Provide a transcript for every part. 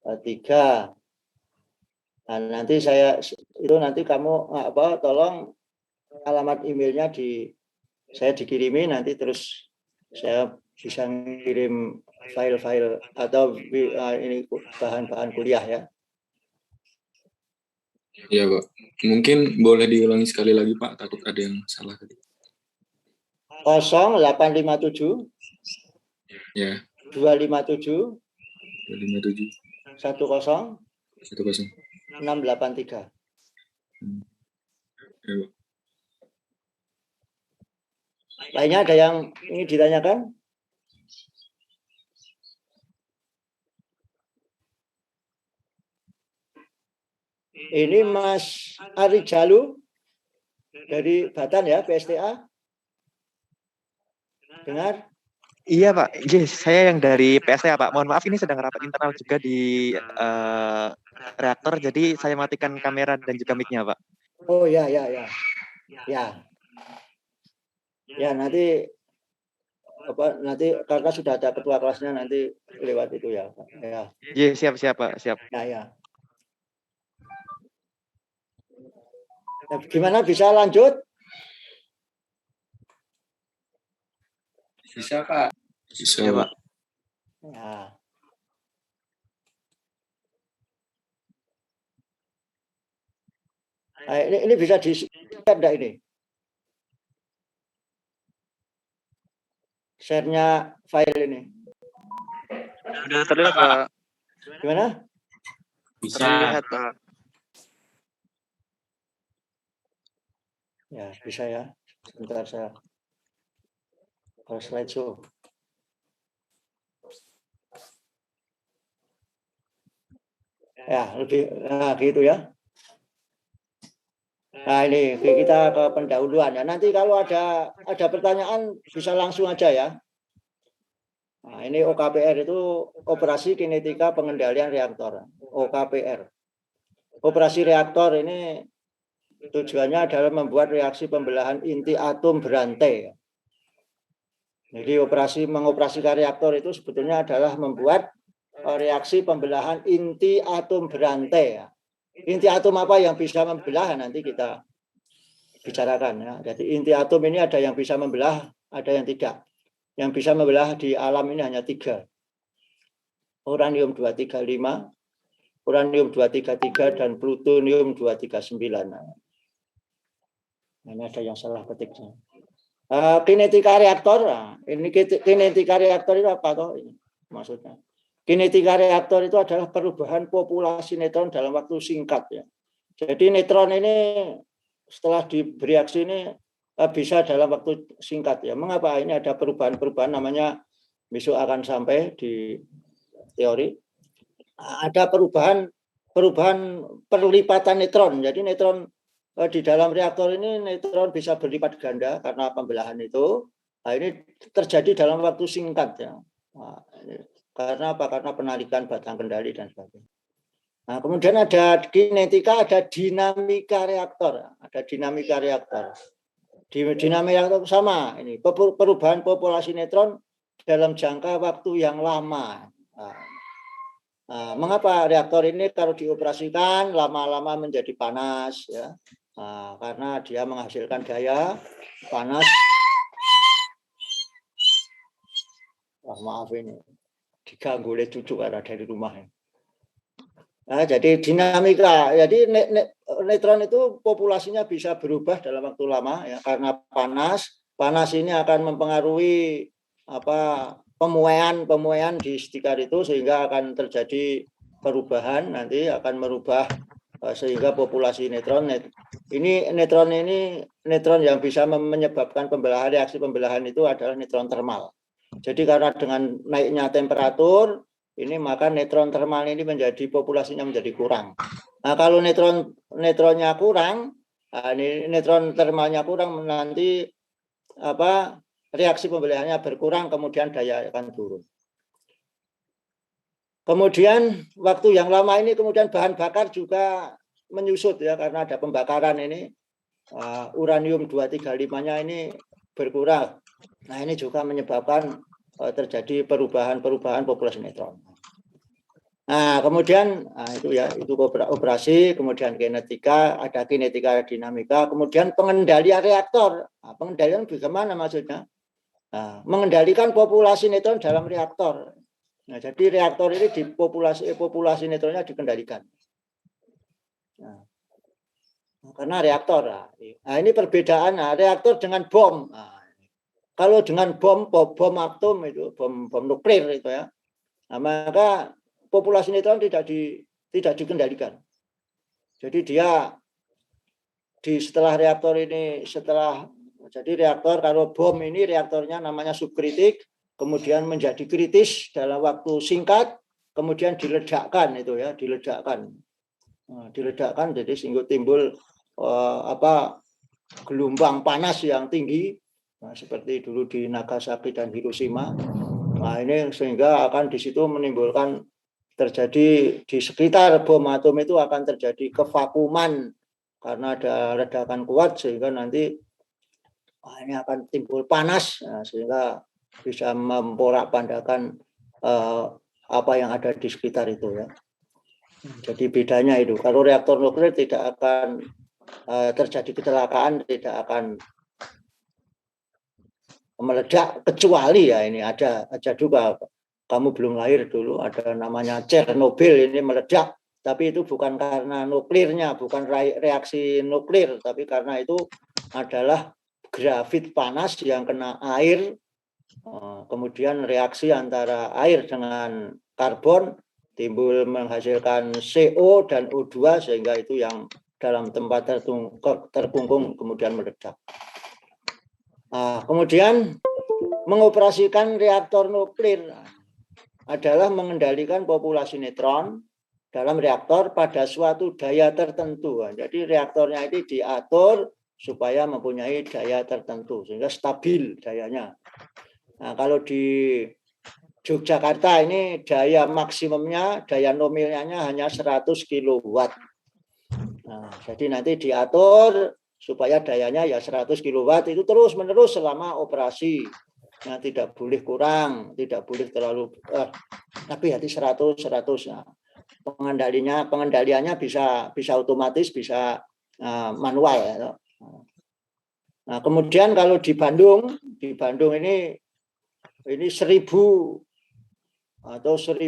3. Nah, nanti nanti kamu tolong alamat emailnya saya dikirimi, nanti terus saya bisa ngirim file-file atau ini bahan-bahan kuliah ya. Iya Pak, mungkin boleh diulangi sekali lagi Pak, takut ada yang salah tadi. 0857 Ya. 257 257 10 10 683. Ya, Pak. Lainnya ada yang ingin ditanyakan? Ini Mas Ari Jalu dari Batan ya, PSTA. Dengar? Iya Pak, yes, saya yang dari PSTA Pak. Mohon maaf ini sedang rapat internal juga di reaktor, jadi saya matikan kamera dan juga mic-nya Pak. Oh ya. Ya nanti karena sudah ada ketua kelasnya nanti lewat itu ya. Ya. Iya siap Pak, siap. Ya. Nah, gimana bisa lanjut? Bisa Pak. Bisa ya, Pak. Ya. Nah, ini bisa di-share enggak ini? Share-nya file ini. Sudah terlihat Pak. Gimana? Bisa. Terlihat Pak. Ya, bisa ya. Sebentar saya slideshow. Ya, gitu ya. Nah, ini kita ke pendahuluan ya. Nanti kalau ada pertanyaan bisa langsung aja ya. Nah, ini OKPR itu operasi kinetika pengendalian reaktor. OKPR. Operasi reaktor ini tujuannya adalah membuat reaksi pembelahan inti atom berantai. Jadi mengoperasikan reaktor itu sebetulnya adalah membuat reaksi pembelahan inti atom berantai. Inti atom apa yang bisa membelah nanti kita bicarakan ya. Jadi inti atom ini ada yang bisa membelah, ada yang tidak. Yang bisa membelah di alam ini hanya 3. Uranium 235, uranium 233 dan plutonium 239. Ini ada yang salah ketiknya. Kinetika reaktor, ini kinetika reaktor itu apa toh? Maksudnya, kinetika reaktor itu adalah perubahan populasi neutron dalam waktu singkat ya. Jadi neutron ini setelah bereaksi ini bisa dalam waktu singkat ya. Mengapa? Ini ada perubahan-perubahan namanya, besok akan sampai di teori. Ada perubahan perlipatan neutron. Jadi neutron di dalam reaktor ini neutron bisa berlipat ganda karena pembelahan itu. Nah, ini terjadi dalam waktu singkat ya. Nah, karena apa? Karena penarikan batang kendali dan sebagainya. Nah, kemudian ada kinetika, ada dinamika reaktor. Ada dinamika reaktor. Dinamika reaktor sama ini, perubahan populasi neutron dalam jangka waktu yang lama. Nah, mengapa reaktor ini kalau dioperasikan lama-lama menjadi panas ya? Nah, karena dia menghasilkan daya panas. Maaf ini diganggu oleh cucu karena dari rumahnya. Nah, jadi dinamika, jadi neutron itu populasinya bisa berubah dalam waktu lama ya, karena panas ini akan mempengaruhi pemuaian di sekitar itu sehingga akan terjadi perubahan, nanti akan merubah sehingga populasi neutron yang bisa menyebabkan reaksi pembelahan itu adalah neutron termal. Jadi karena dengan naiknya temperatur ini maka neutron termal ini populasinya menjadi kurang. Nah, kalau neutronnya kurang, ini neutron termalnya kurang, nanti reaksi pembelahannya berkurang, kemudian daya akan turun. Kemudian waktu yang lama ini kemudian bahan bakar juga menyusut ya, karena ada pembakaran ini. Uranium 235-nya ini berkurang. Nah, ini juga menyebabkan terjadi perubahan populasi neutron. Nah, kemudian itu ya, itu operasi, kemudian kinetika, ada kinetika, dinamika, kemudian pengendalian reaktor. Nah, pengendalian bagaimana maksudnya? Nah, mengendalikan populasi neutron dalam reaktor. Nah, jadi reaktor ini di populasi neutronnya dikendalikan. Nah, karena reaktor. Nah, ini perbedaan reaktor dengan bom. Nah, kalau dengan bom atom itu, bom nuklir itu ya. Nah, maka populasi neutron tidak dikendalikan. Jadi dia setelah reaktor ini jadi reaktor kalau bom ini reaktornya namanya subkritik, kemudian menjadi kritis dalam waktu singkat, kemudian diledakkan itu ya, diledakkan. Nah, diledakkan jadi sehingga timbul gelombang panas yang tinggi, nah, seperti dulu di Nagasaki dan Hiroshima. Nah, ini sehingga akan di situ menimbulkan terjadi di sekitar bom atom itu akan terjadi kevakuman karena ada ledakan kuat sehingga nanti ini akan timbul panas sehingga bisa memporak-pandakan apa yang ada di sekitar itu ya. Jadi bedanya itu kalau reaktor nuklir tidak akan terjadi kecelakaan, tidak akan meledak kecuali ya ini ada juga kamu belum lahir dulu ada namanya Chernobyl ini meledak, tapi itu bukan karena nuklirnya, bukan reaksi nuklir, tapi karena itu adalah grafit panas yang kena air, kemudian reaksi antara air dengan karbon timbul menghasilkan CO dan O2 sehingga itu yang dalam tempat terkungkung kemudian meledak. Kemudian mengoperasikan reaktor nuklir adalah mengendalikan populasi neutron dalam reaktor pada suatu daya tertentu. Jadi reaktornya itu diatur supaya mempunyai daya tertentu sehingga stabil dayanya. Nah, kalau di Yogyakarta ini daya maksimumnya, daya nominalnya hanya 100 kW. Nah, jadi nanti diatur supaya dayanya ya 100 kW itu terus menerus selama operasi. Nah, tidak boleh kurang, tidak boleh terlalu tapi hati 100. Nah, pengendaliannya bisa otomatis, bisa manual ya. Nah, kemudian kalau di Bandung ini 1000 atau 1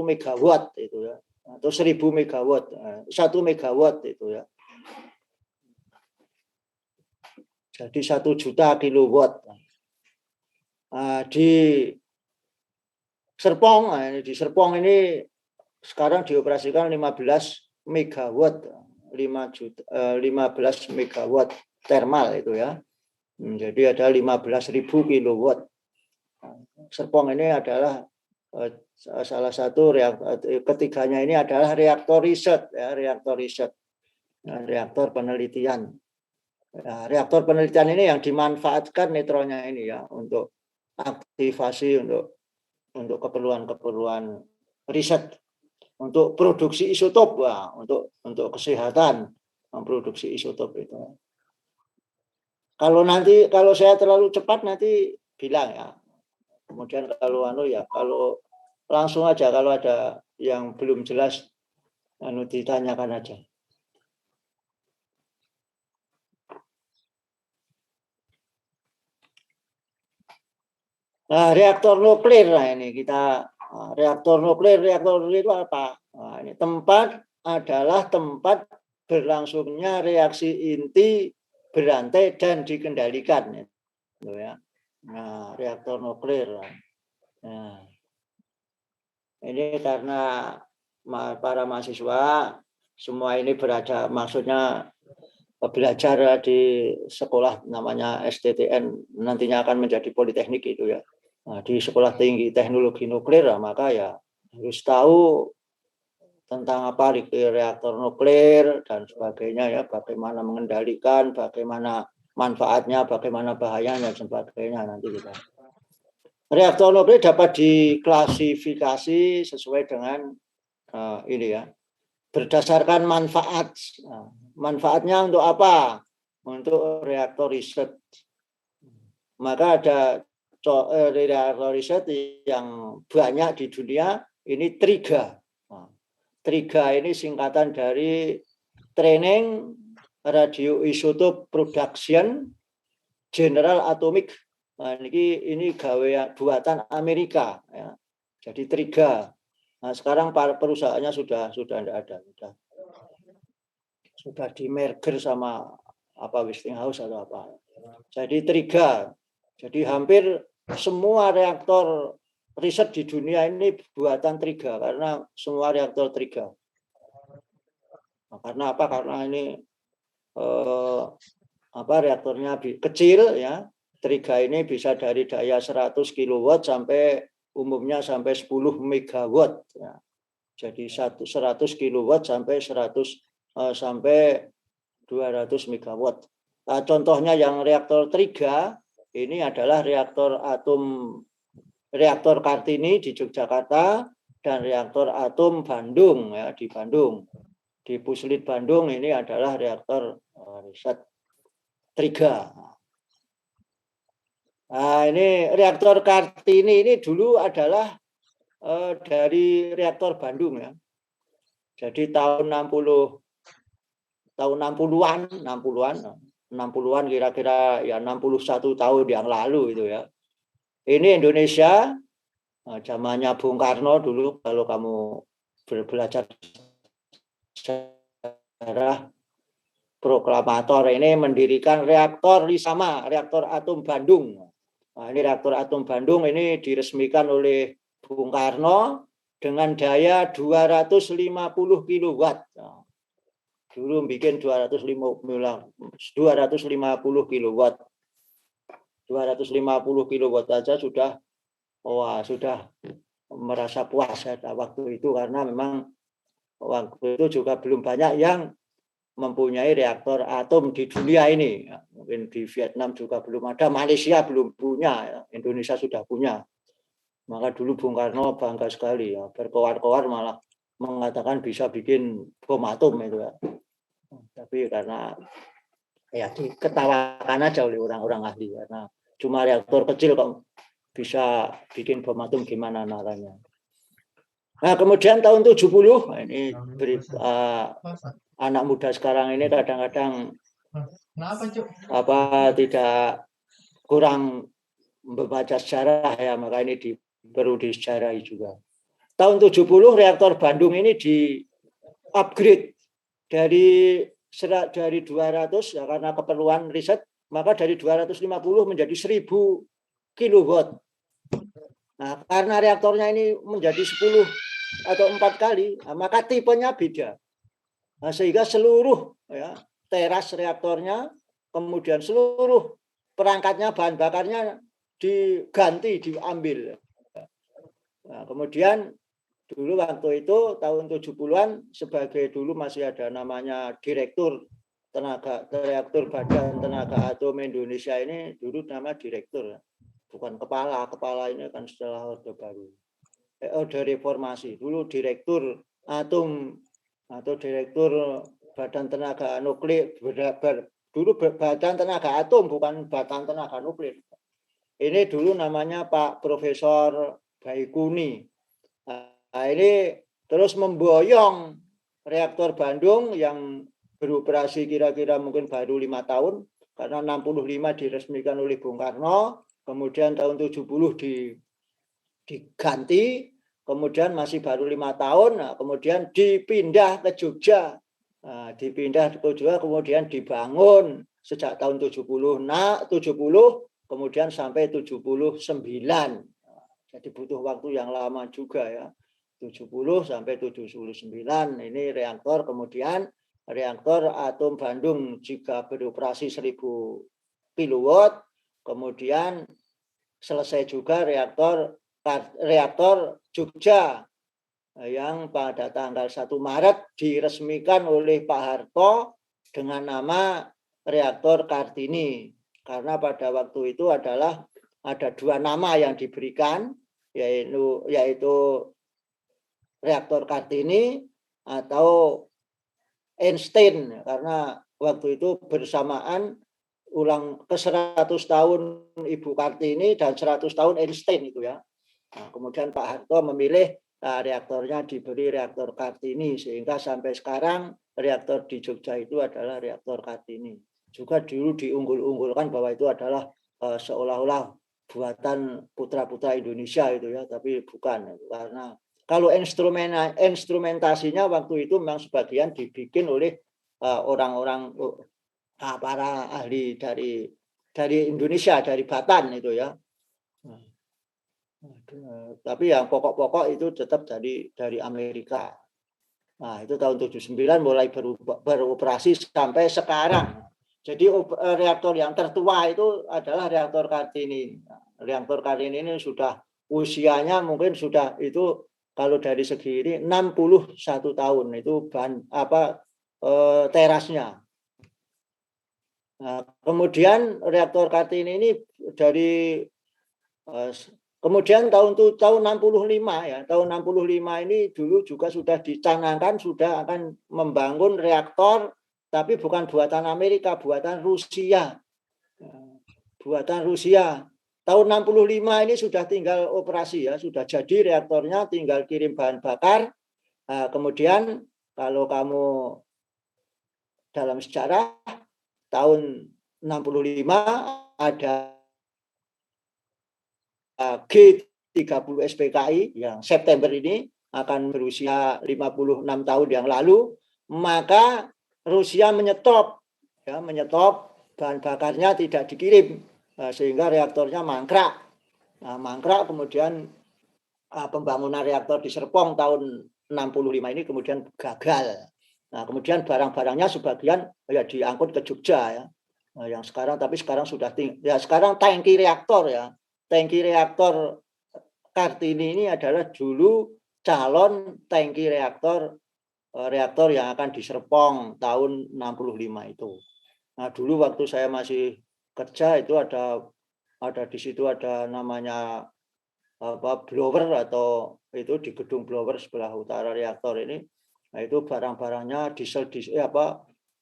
megawatt itu ya, atau 1000 megawatt, 1 megawatt itu ya. Jadi 1 juta kilowatt. Di Serpong ini sekarang dioperasikan 15 megawatt, 15 megawatt thermal itu ya. Jadi ada 15.000 kilowatt. Serpong ini adalah salah satu ketiganya ini adalah reaktor riset ya, reaktor penelitian. Ya, reaktor penelitian ini yang dimanfaatkan neutronnya ini ya untuk aktivasi untuk keperluan riset, untuk produksi isotop, untuk kesehatan memproduksi isotop itu. Kalau saya terlalu cepat nanti bilang ya. Kemudian kalau langsung aja kalau ada yang belum jelas ditanyakan aja. Nah, reaktor nuklir ini reaktor nuklir itu apa? Nah, ini adalah tempat berlangsungnya reaksi inti berantai dan dikendalikan gitu ya. Nah, reaktor nuklir. Nah, ini karena para mahasiswa semua ini maksudnya belajar di sekolah namanya STTN, nantinya akan menjadi politeknik itu ya. Nah, di Sekolah Tinggi Teknologi Nuklir, maka ya harus tahu tentang apa reaktor nuklir dan sebagainya ya, bagaimana mengendalikan, bagaimana manfaatnya, bagaimana bahayanya dan sebagainya nanti kita. Reaktor nuklir dapat diklasifikasi sesuai dengan ini ya, berdasarkan manfaat. Manfaatnya untuk apa? Untuk reaktor riset. Maka ada reaktor riset yang banyak di dunia ini TRIGA. TRIGA ini singkatan dari Training Radioisotope Production General Atomic. Nah, ini gawe buatan Amerika ya. Jadi TRIGA. Nah, sekarang perusahaannya sudah tidak ada, sudah di merger sama apa Westinghouse atau apa. Jadi TRIGA. Jadi hampir semua reaktor riset di dunia ini buatan TRIGA karena semua reaktor TRIGA. Nah, karena apa? Karena ini reaktornya kecil ya. TRIGA ini bisa dari daya 100 kW sampai umumnya sampai 10 MW ya. Jadi 100 kW sampai 200 MW. Nah, contohnya yang reaktor TRIGA ini adalah reaktor Kartini di Yogyakarta dan reaktor atom Bandung ya di Bandung. Di Puslit Bandung ini adalah reaktor riset TRIGA. Nah, ini reaktor Kartini ini dulu adalah dari reaktor Bandung ya. Jadi tahun 60-an kira-kira ya 61 tahun yang lalu itu ya. Ini Indonesia zamannya Bung Karno dulu, kalau kamu belajar sejarah, proklamator ini mendirikan reaktor Risama, reaktor atom Bandung. Nah, ini reaktor atom Bandung ini diresmikan oleh Bung Karno dengan daya 250 kW. Nah, dulu bikin 250 kW. 250 kW saja sudah merasa puas ya waktu itu, karena memang waktu itu juga belum banyak yang mempunyai reaktor atom di dunia ini. Mungkin di Vietnam juga belum ada, Malaysia belum punya, Indonesia sudah punya. Maka dulu Bung Karno bangga sekali ya, berkoar-koar malah mengatakan bisa bikin bom atom itu ya. Tapi karena ya diketawakan aja oleh orang-orang ahli, karena cuma reaktor kecil kok bisa bikin bom atom, gimana naranya. Nah, kemudian tahun 70 ini anak muda sekarang ini kadang-kadang tidak kurang membaca sejarah ya, maka ini perlu disejarahi juga. Tahun 70 reaktor Bandung ini di-upgrade dari 200 ya, karena keperluan riset, maka dari 250 menjadi 1000 kW. Nah, karena reaktornya ini menjadi 10 atau 4 kali, maka tipenya beda. Nah, sehingga seluruh ya, teras reaktornya, kemudian seluruh perangkatnya, bahan bakarnya diganti, diambil. Nah, kemudian dulu waktu itu tahun 70-an, sebagai dulu masih ada namanya Direktur Badan Tenaga Atom Indonesia ini, dulu nama direktur, bukan kepala. Kepala ini kan setelah Orde Baru, Orde Reformasi. Dulu Direktur Atom atau Direktur Badan Tenaga Nuklir, dulu Badan Tenaga Atom, bukan Badan Tenaga Nuklir. Ini dulu namanya Pak Profesor Baikuni. Nah, ini terus memboyong reaktor Bandung yang beroperasi kira-kira mungkin baru 5 tahun, karena 65 diresmikan oleh Bung Karno, kemudian tahun 70 diganti, kemudian masih baru 5 tahun, nah, kemudian dipindah ke Jogja. Nah, dipindah ke Jogja, kemudian dibangun sejak tahun 70, kemudian sampai 79. Jadi butuh waktu yang lama juga ya. 70 sampai 79 ini reaktor, kemudian reaktor atom Bandung juga beroperasi 1000 kW, kemudian selesai juga reaktor Jogja yang pada tanggal 1 Maret diresmikan oleh Pak Harto dengan nama reaktor Kartini, karena pada waktu itu ada 2 nama yang diberikan, yaitu reaktor Kartini atau Einstein, karena waktu itu bersamaan ulang ke 100 tahun Ibu Kartini dan 100 tahun Einstein itu ya. Nah, kemudian Pak Harto memilih reaktornya diberi reaktor Kartini sehingga sampai sekarang reaktor di Jogja itu adalah reaktor Kartini. Juga dulu diunggul-unggulkan bahwa itu adalah seolah-olah buatan putra-putra Indonesia itu ya, tapi bukan karena kalau instrumentasinya waktu itu memang sebagian dibikin oleh orang-orang para ahli dari Indonesia, dari Batan itu ya. Tapi yang pokok-pokok itu tetap dari Amerika. Nah, itu tahun 79 mulai beroperasi sampai sekarang. Jadi reaktor yang tertua itu adalah reaktor Kartini. Reaktor Kartini ini sudah usianya mungkin sudah itu kalau dari segi ini 61 tahun itu terasnya. Nah, kemudian reaktor Kartini ini dari kemudian tahun 65 ya, tahun 65 ini dulu juga sudah dicanangkan sudah akan membangun reaktor, tapi bukan buatan Amerika, buatan Rusia. Buatan Rusia. Tahun 65 ini sudah tinggal operasi ya, sudah jadi reaktornya, tinggal kirim bahan bakar. Kemudian kalau kamu dalam sejarah tahun 65 ada G30 SPKI yang September ini akan berusia 56 tahun yang lalu, maka Rusia menyetop bahan bakarnya tidak dikirim sehingga reaktornya mangkrak. Mangkrak kemudian pembangunan reaktor di Serpong tahun 65 ini kemudian gagal. Nah, kemudian barang-barangnya sebagian ya diangkut ke Jogja ya. Yang sekarang tapi sekarang sudah sekarang tangki reaktor ya. Tangki reaktor Kartini ini adalah dulu calon tangki reaktor yang akan di Serpong tahun 65 itu. Nah, dulu waktu saya masih kerja itu ada di situ ada namanya blower atau itu di gedung blower sebelah utara reaktor ini. Nah, itu barang-barangnya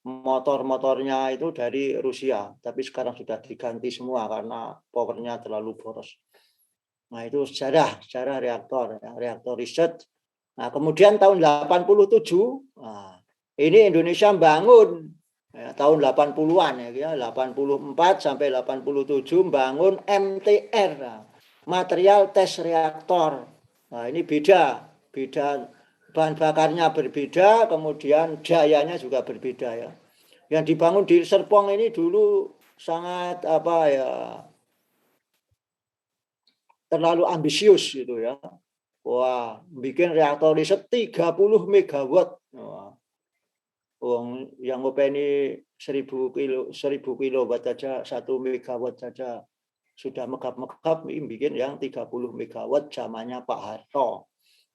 motor-motornya itu dari Rusia, tapi sekarang sudah diganti semua karena powernya terlalu boros. Nah, itu sejarah reaktor, ya, reaktor riset. Nah, kemudian tahun 87, ini Indonesia bangun ya, tahun 80-an ya, 84 sampai 87 bangun MTR, material tes reaktor. Nah, ini beda bahan bakarnya berbeda, kemudian dayanya juga berbeda ya. Yang dibangun di Serpong ini dulu sangat terlalu ambisius gitu ya. Wah, bikin reaktor riset 30 megawatt. Wah. Yang ngopeni 1000 kilowatt saja, 1 megawatt saja sudah megap-megap bikin yang 30 megawatt zamannya Pak Harto.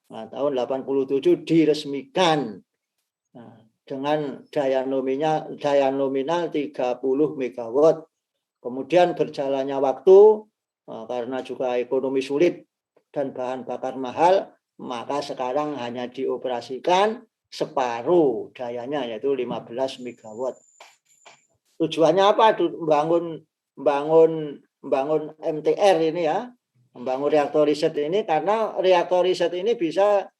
Nah, tahun 87 diresmikan dengan daya nominal 30 megawatt. Kemudian berjalannya waktu karena juga ekonomi sulit dan bahan bakar mahal, maka sekarang hanya dioperasikan separuh dayanya yaitu 15 megawatt. Tujuannya apa? Membangun MTR ini ya, membangun reaktor riset ini karena reaktor riset ini bisa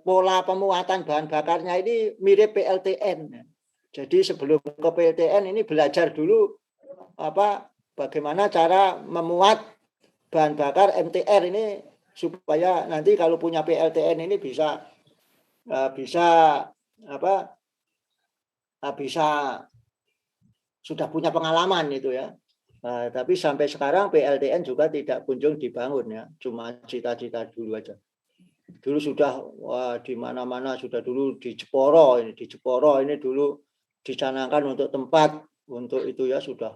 pola pemuatan bahan bakarnya ini mirip PLTN. Jadi sebelum ke PLTN ini belajar dulu bagaimana cara memuat bahan bakar MTR ini supaya nanti kalau punya PLTN ini bisa sudah punya pengalaman itu ya. Tapi sampai sekarang PLTN juga tidak kunjung dibangun ya, cuma cita-cita dulu aja. Dulu sudah di mana-mana sudah dulu di Jeporo ini dulu dicanangkan untuk tempat untuk itu ya, sudah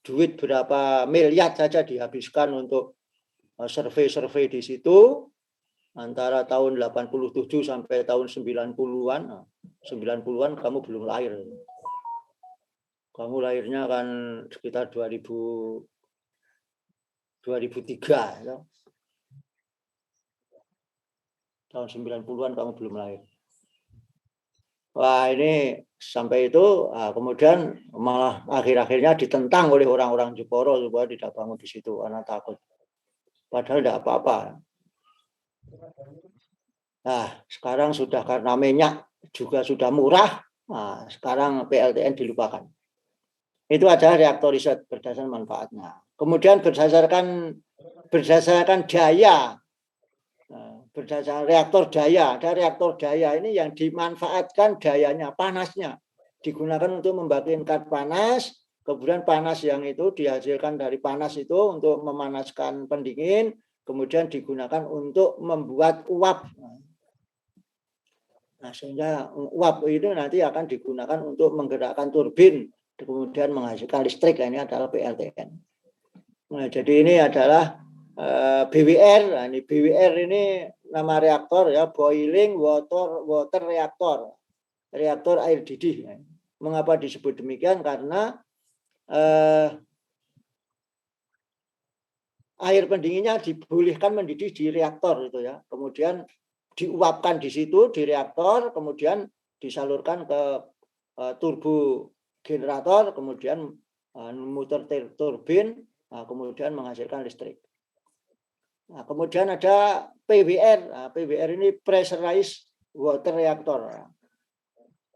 duit berapa miliar saja dihabiskan untuk survei di situ antara tahun 87 sampai tahun 90-an. 90-an kamu belum lahir. Kamu lahirnya kan sekitar 2003 ya. Tahun 90-an kamu belum lahir. Wah, ini sampai itu kemudian malah akhir-akhirnya ditentang oleh orang-orang Jeporo supaya tidak bangun di situ karena takut. Padahal tidak apa-apa. Nah, sekarang sudah karena minyak juga sudah murah, nah, sekarang PLTN dilupakan. Itu adalah reaktor riset berdasarkan manfaatnya. Kemudian berdasarkan daya, berdasarkan reaktor daya, ada reaktor daya ini yang dimanfaatkan dayanya, panasnya, digunakan untuk membangkitkan panas, kemudian panas yang itu dihasilkan dari panas itu untuk memanaskan pendingin, kemudian digunakan untuk membuat uap. Nah, sehingga uap itu nanti akan digunakan untuk menggerakkan turbin, kemudian menghasilkan listrik. Ini adalah PLTN. Nah, jadi ini adalah BWR. Nah, ini BWR ini nama reaktor ya, boiling water reactor, reaktor air didih. Mengapa disebut demikian? Karena air pendinginnya dibolehkan mendidih di reaktor itu ya, kemudian diuapkan di situ di reaktor, kemudian disalurkan ke turbo generator, kemudian muter turbin, kemudian menghasilkan listrik. Nah, kemudian ada PWR. Nah, PWR ini pressurized water reactor.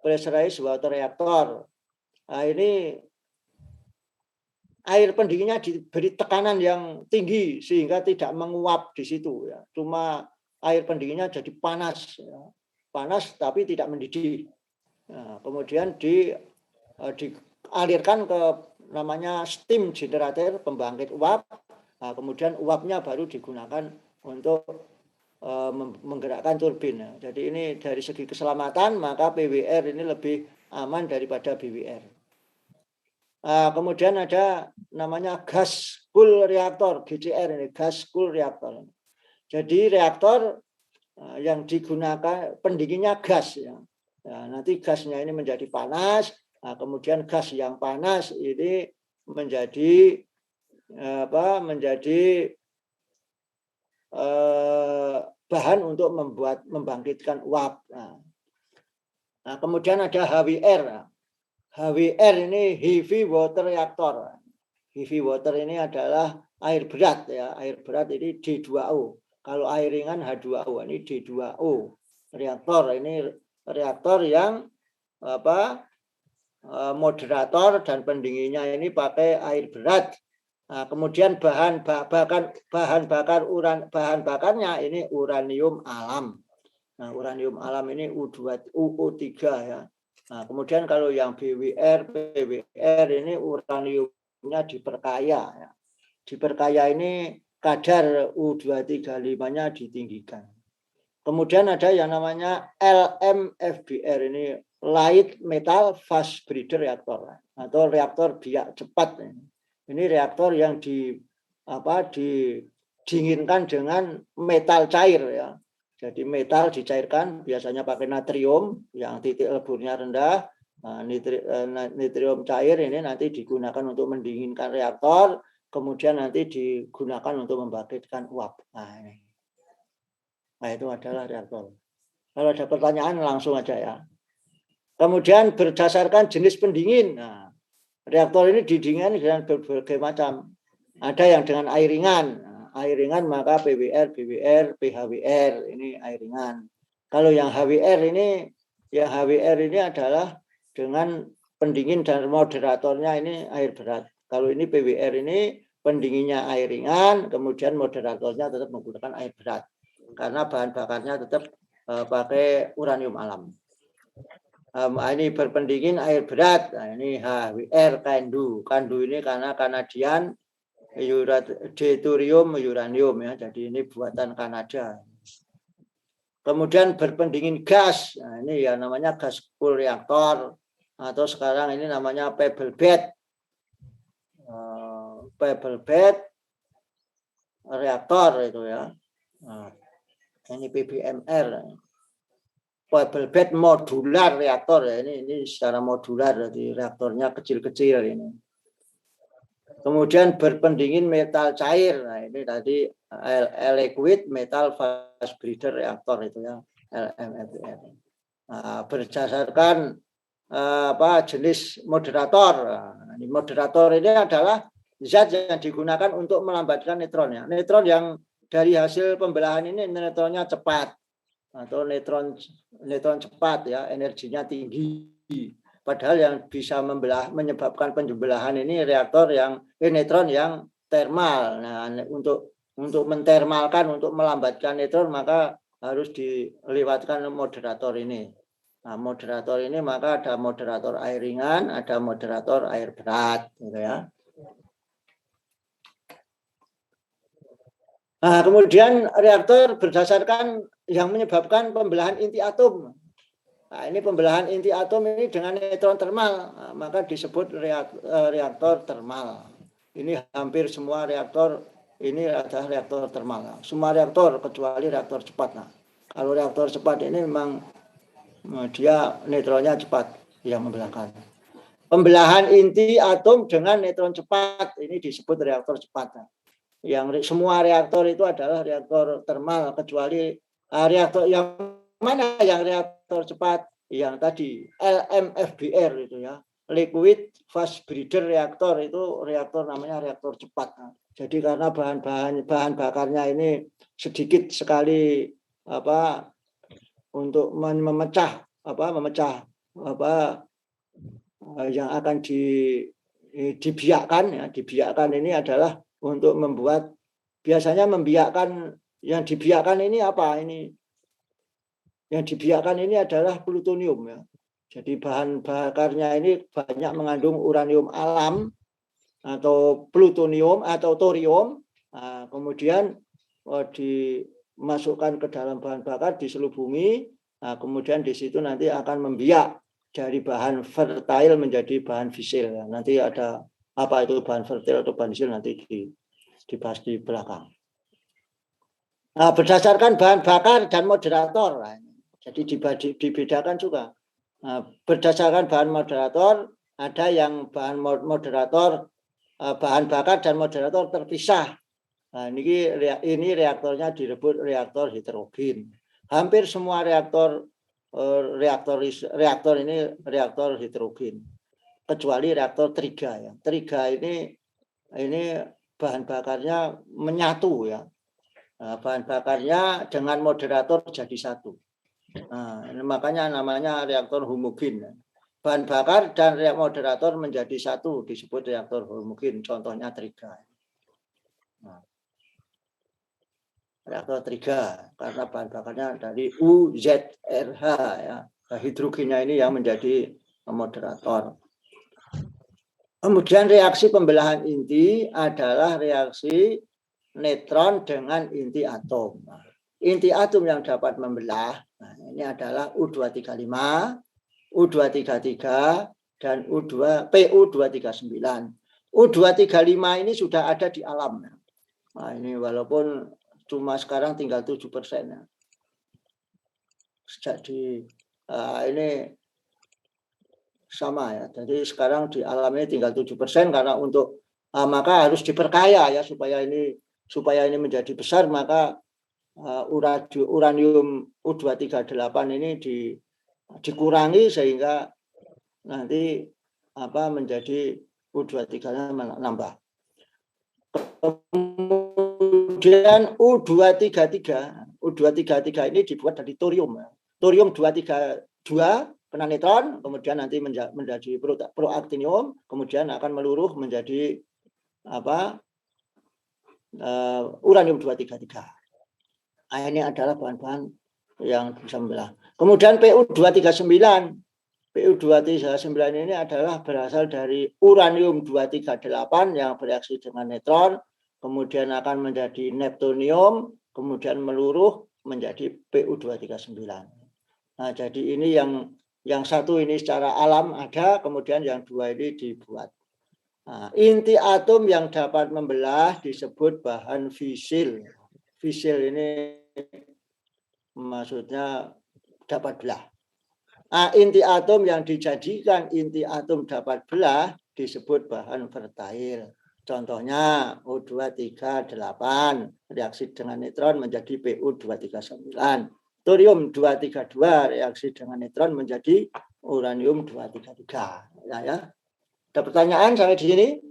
Pressurized water reactor. Nah, ini air pendinginnya diberi tekanan yang tinggi sehingga tidak menguap di situ ya. Cuma air pendinginnya jadi panas ya. Panas tapi tidak mendidih. Nah, kemudian dialirkan ke namanya steam generator, pembangkit uap. Nah, kemudian uapnya baru digunakan untuk menggerakkan turbin. Jadi ini dari segi keselamatan maka PWR ini lebih aman daripada BWR. Kemudian ada namanya gas cool reaktor, GCR ini, gas cool reaktor. Jadi reaktor yang digunakan pendinginnya gas ya. Nanti gasnya ini menjadi panas, kemudian gas yang panas ini menjadi bahan untuk membangkitkan uap. Nah, kemudian ada HWR. HWR ini heavy water reactor. Heavy water ini adalah air berat ya. Air berat ini D2O. Kalau air ringan H2O, ini D2O. Reaktor ini reaktor yang moderator dan pendinginnya ini pakai air berat. Nah, kemudian bahan bakarnya ini uranium alam. Nah, uranium alam ini UO3 ya. Nah, kemudian kalau yang BWR, PWR ini uraniumnya diperkaya ya. Diperkaya ini kadar U235-nya ditinggikan. Kemudian ada yang namanya LMFBR ini light metal fast breeder reactor atau reaktor biak cepat. Ini reaktor yang didinginkan dengan metal cair ya. Jadi metal dicairkan biasanya pakai natrium yang titik leburnya rendah. Natrium cair ini nanti digunakan untuk mendinginkan reaktor, kemudian nanti digunakan untuk membangkitkan uap. Nah, itu adalah reaktor. Kalau ada pertanyaan langsung aja ya. Kemudian berdasarkan jenis pendingin. Nah, reaktor ini didinginkan dengan berbagai macam. Ada yang dengan air ringan. Air ringan maka PWR, BWR, PHWR ini air ringan. Kalau yang HWR ini adalah dengan pendingin dan moderatornya ini air berat. Kalau ini PWR ini pendinginnya air ringan, kemudian moderatornya tetap menggunakan air berat. Karena bahan bakarnya tetap pakai uranium alam. Ini berpendingin air berat. Nah, ini HWR Kandu. Kandu ini karena Kanadian deuterium uranium ya. Jadi ini buatan Kanada. Kemudian berpendingin gas. Nah, ini ya namanya gas cool reaktor atau sekarang ini namanya pebble bed. Pebble bed reaktor itu ya. Nah, ini PBMR. Pebble bed modular reaktor ya, ini secara modular, jadi reaktornya kecil-kecil ini. Kemudian berpendingin metal cair. Nah, ini tadi liquid metal fast breeder reaktor itu ya, LMFBR. berdasarkan jenis moderator. Moderator ini adalah zat yang digunakan untuk melambatkan neutronnya. Neutron yang dari hasil pembelahan ini neutronnya cepat atau neutron cepat ya, energinya tinggi. Padahal yang bisa menyebabkan pembelahan ini reaktor yang neutron yang termal. Nah, untuk mentermalkan, untuk melambatkan neutron maka harus dilewatkan moderator ini. Nah, moderator ini maka ada moderator air ringan, ada moderator air berat, gitu ya. Nah, kemudian reaktor berdasarkan yang menyebabkan pembelahan inti atom. Nah, ini pembelahan inti atom ini dengan neutron termal, nah, maka disebut reaktor termal. Ini hampir semua reaktor ini adalah reaktor termal. Semua reaktor kecuali reaktor cepat. Nah, kalau reaktor cepat ini memang dia neutronnya cepat yang membelahkan. Pembelahan inti atom dengan neutron cepat ini disebut reaktor cepat. Nah, yang semua reaktor itu adalah reaktor termal kecuali reaktor yang mana yang reaktor cepat yang tadi LMFBR itu ya, liquid fast breeder reaktor, itu reaktor namanya reaktor cepat. Nah, jadi karena bahan bakarnya ini sedikit sekali untuk memecah yang akan dibiakkan ya, dibiakkan ini adalah untuk membuat, biasanya membiakkan, yang dibiakkan ini apa ini? Yang dibiakkan ini adalah plutonium ya. Jadi bahan bakarnya ini banyak mengandung uranium alam atau plutonium atau thorium. Nah, kemudian dimasukkan ke dalam bahan bakar, diselubungi. Nah, kemudian di situ nanti akan membiak dari bahan fertile menjadi bahan fisil. Ya. Nanti ada apa itu bahan fertile atau bahan fisil nanti dibahas di belakang. Nah, berdasarkan bahan bakar dan moderator. Nah, jadi dibedakan juga. Nah, berdasarkan bahan moderator, ada yang bahan moderator, bahan bakar dan moderator terpisah. Nah, ini reaktornya disebut reaktor heterogen. Hampir semua reaktor ini reaktor heterogen, kecuali reaktor triga ya. Triga ini bahan bakarnya menyatu ya. Nah, bahan bakarnya dengan moderator jadi satu. Nah, makanya namanya reaktor homogen. Bahan bakar dan moderator menjadi satu disebut reaktor homogen. Contohnya triga. Nah, reaktor triga karena bahan bakarnya dari UZRH ya. Hidrogennya ini yang menjadi moderator. Kemudian reaksi pembelahan inti adalah reaksi neutron dengan inti atom. Nah, inti atom yang dapat membelah, nah, ini adalah U235, U233, dan PU239. U235 ini sudah ada di alam. Nah, ini walaupun cuma sekarang tinggal 7%. Ya. Jadi ini sama ya. Jadi sekarang di alam ini tinggal 7% karena untuk maka harus diperkaya ya supaya ini menjadi besar, maka uranium U238 ini dikurangi sehingga nanti menjadi U23-nya nambah. Kemudian U233 ini dibuat dari thorium. Thorium 232 kena neutron, kemudian nanti menjadi proaktinium, kemudian akan meluruh menjadi uranium 233. Nah, ini adalah bahan-bahan yang bisa membelah. Kemudian PU239. PU239 ini adalah berasal dari uranium 238 yang bereaksi dengan neutron, kemudian akan menjadi neptunium, kemudian meluruh menjadi PU239. Nah, jadi ini yang satu ini secara alam ada, kemudian yang dua ini dibuat. Nah, inti atom yang dapat membelah disebut bahan fisil. Fisil ini maksudnya dapat belah. Nah, inti atom yang dijadikan inti atom dapat belah disebut bahan fertile. Contohnya U238 reaksi dengan neutron menjadi PU239. thorium 232 reaksi dengan neutron menjadi uranium 233. Ya. Ada pertanyaan sampai di sini?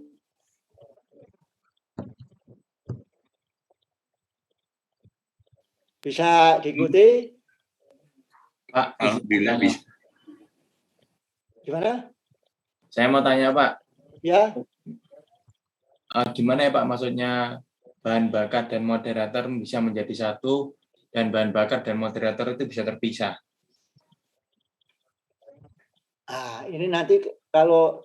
Bisa diikuti? Pak, alhamdulillah bisa. Gimana? Saya mau tanya Pak, Ya. Gimana ya Pak maksudnya bahan bakar dan moderator bisa menjadi satu dan bahan bakar dan moderator itu bisa terpisah? Ini nanti kalau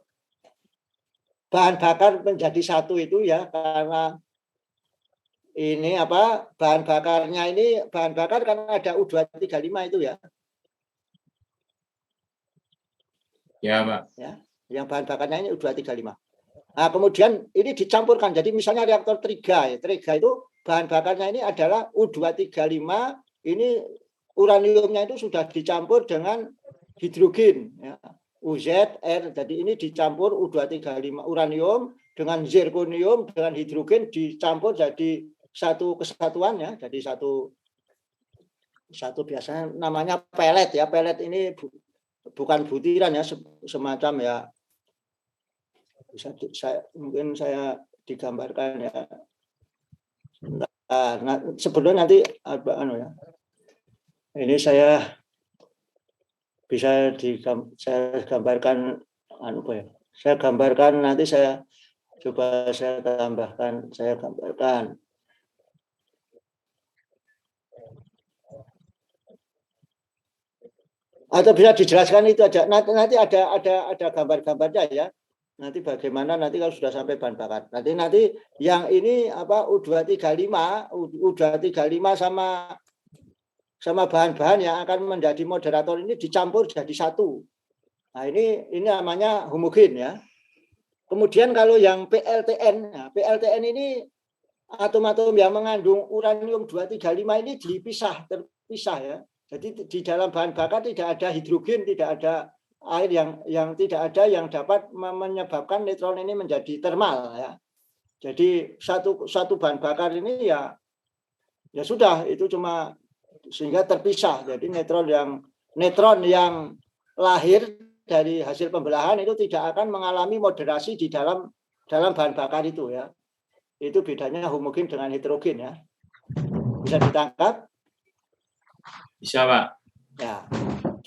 bahan bakar menjadi satu itu ya karena ini bahan bakarnya ini bahan bakar kan ada U235 itu ya. Ya Pak. Ya, yang bahan bakarnya ini U235. Nah, kemudian ini dicampurkan. Jadi misalnya reaktor Triga, ya. Triga itu bahan bakarnya ini adalah U235. Ini uraniumnya itu sudah dicampur dengan hidrogen, ya. UZR. Jadi ini dicampur U235 uranium dengan zirconium dengan hidrogen dicampur jadi satu kesatuan ya. Jadi satu biasanya namanya pelet ya. Pelet ini bukan butiran ya, semacam ya. Mungkin saya digambarkan ya. Nah, sebelum nanti ya. Ini saya bisa saya gambarkan ya. Saya gambarkan nanti saya coba saya tambahkan, saya gambarkan. Atau bisa dijelaskan itu aja. Nanti ada gambar-gambarnya ya. Nanti bagaimana nanti kalau sudah sampai bahan bakar. Nanti yang ini U235 sama bahan-bahan yang akan menjadi moderator ini dicampur jadi satu. Nah, ini namanya homogen ya. Kemudian kalau yang PLTN, PLTN ini atom-atom yang mengandung uranium 235 ini terpisah ya. Jadi di dalam bahan bakar tidak ada hidrogen, tidak ada air yang tidak ada yang dapat menyebabkan neutron ini menjadi termal ya. Jadi satu bahan bakar ini ya sudah itu cuma sehingga terpisah. Jadi neutron yang lahir dari hasil pembelahan itu tidak akan mengalami moderasi di dalam bahan bakar itu ya. Itu bedanya homogen dengan heterogen ya. Bisa ditangkap? Bisa Pak. Ya.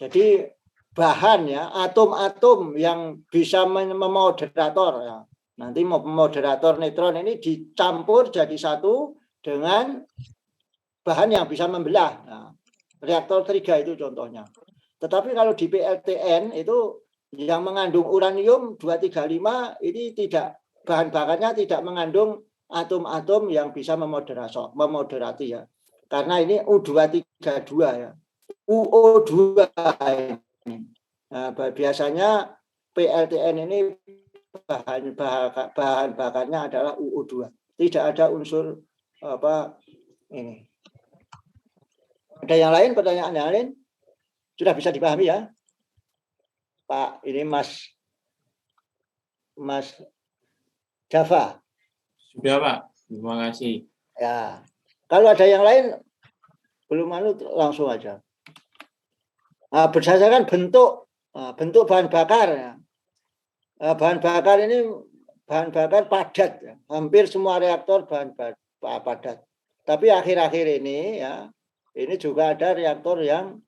Jadi bahan ya, atom-atom yang bisa memoderator ya. Nanti moderator neutron ini dicampur jadi satu dengan bahan yang bisa membelah. Nah, reaktor Triga itu contohnya. Tetapi kalau di PLTN itu yang mengandung uranium 235 ini tidak, bahan bakarnya tidak mengandung atom-atom yang bisa memoderati ya. Karena ini U232 ya. UO2 ini. Nah, biasanya PLTN ini bahan bakarnya adalah UO2. Tidak ada unsur ini. Ada yang lain, pertanyaan yang lain? Sudah bisa dipahami ya? Pak, ini Mas Java. Sudah Pak, terima kasih. Ya. Kalau ada yang lain belum langsung aja. Nah, berdasarkan bentuk bahan bakar ya. Bahan bakar ini bahan bakar padat ya. Hampir semua reaktor bahan padat. Tapi akhir-akhir ini ya, ini juga ada reaktor yang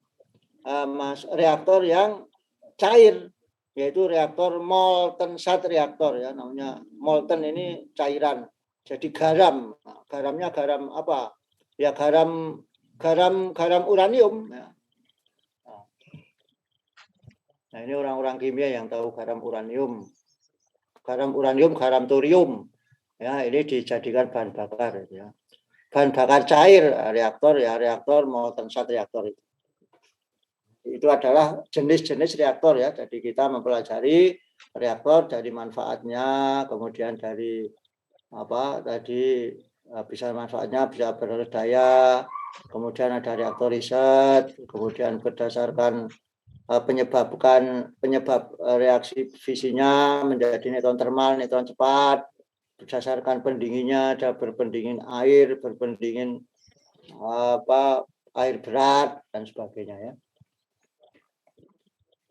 cair, yaitu reaktor molten salt reaktor ya, namanya molten ini cairan. Jadi garam. Garamnya garam apa? Ya garam uranium ya. Nah, ini orang-orang kimia yang tahu garam uranium, garam thorium. Ya, ini dijadikan bahan bakar ya. Bahan bakar cair reaktor molten salt reaktor itu. Itu adalah jenis-jenis reaktor ya. Jadi kita mempelajari reaktor dari manfaatnya, kemudian dari bisa manfaatnya bisa berdaya, kemudian ada reaktor riset, kemudian berdasarkan penyebab reaksi fisinya menjadi neutron termal, neutron cepat, berdasarkan pendinginnya ada berpendingin air, berpendingin air berat dan sebagainya ya.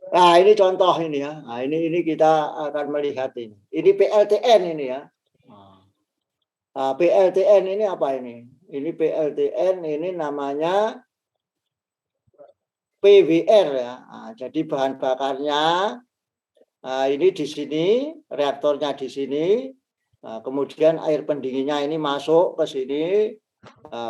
Nah, ini contoh ini ya. Nah, ini kita akan melihat ini. Ini PLTN ini ya. Nah, PLTN ini apa ini? Ini PLTN ini namanya PWR ya. Nah, jadi bahan bakarnya ini di sini, reaktornya di sini. Nah, kemudian air pendinginnya ini masuk ke sini,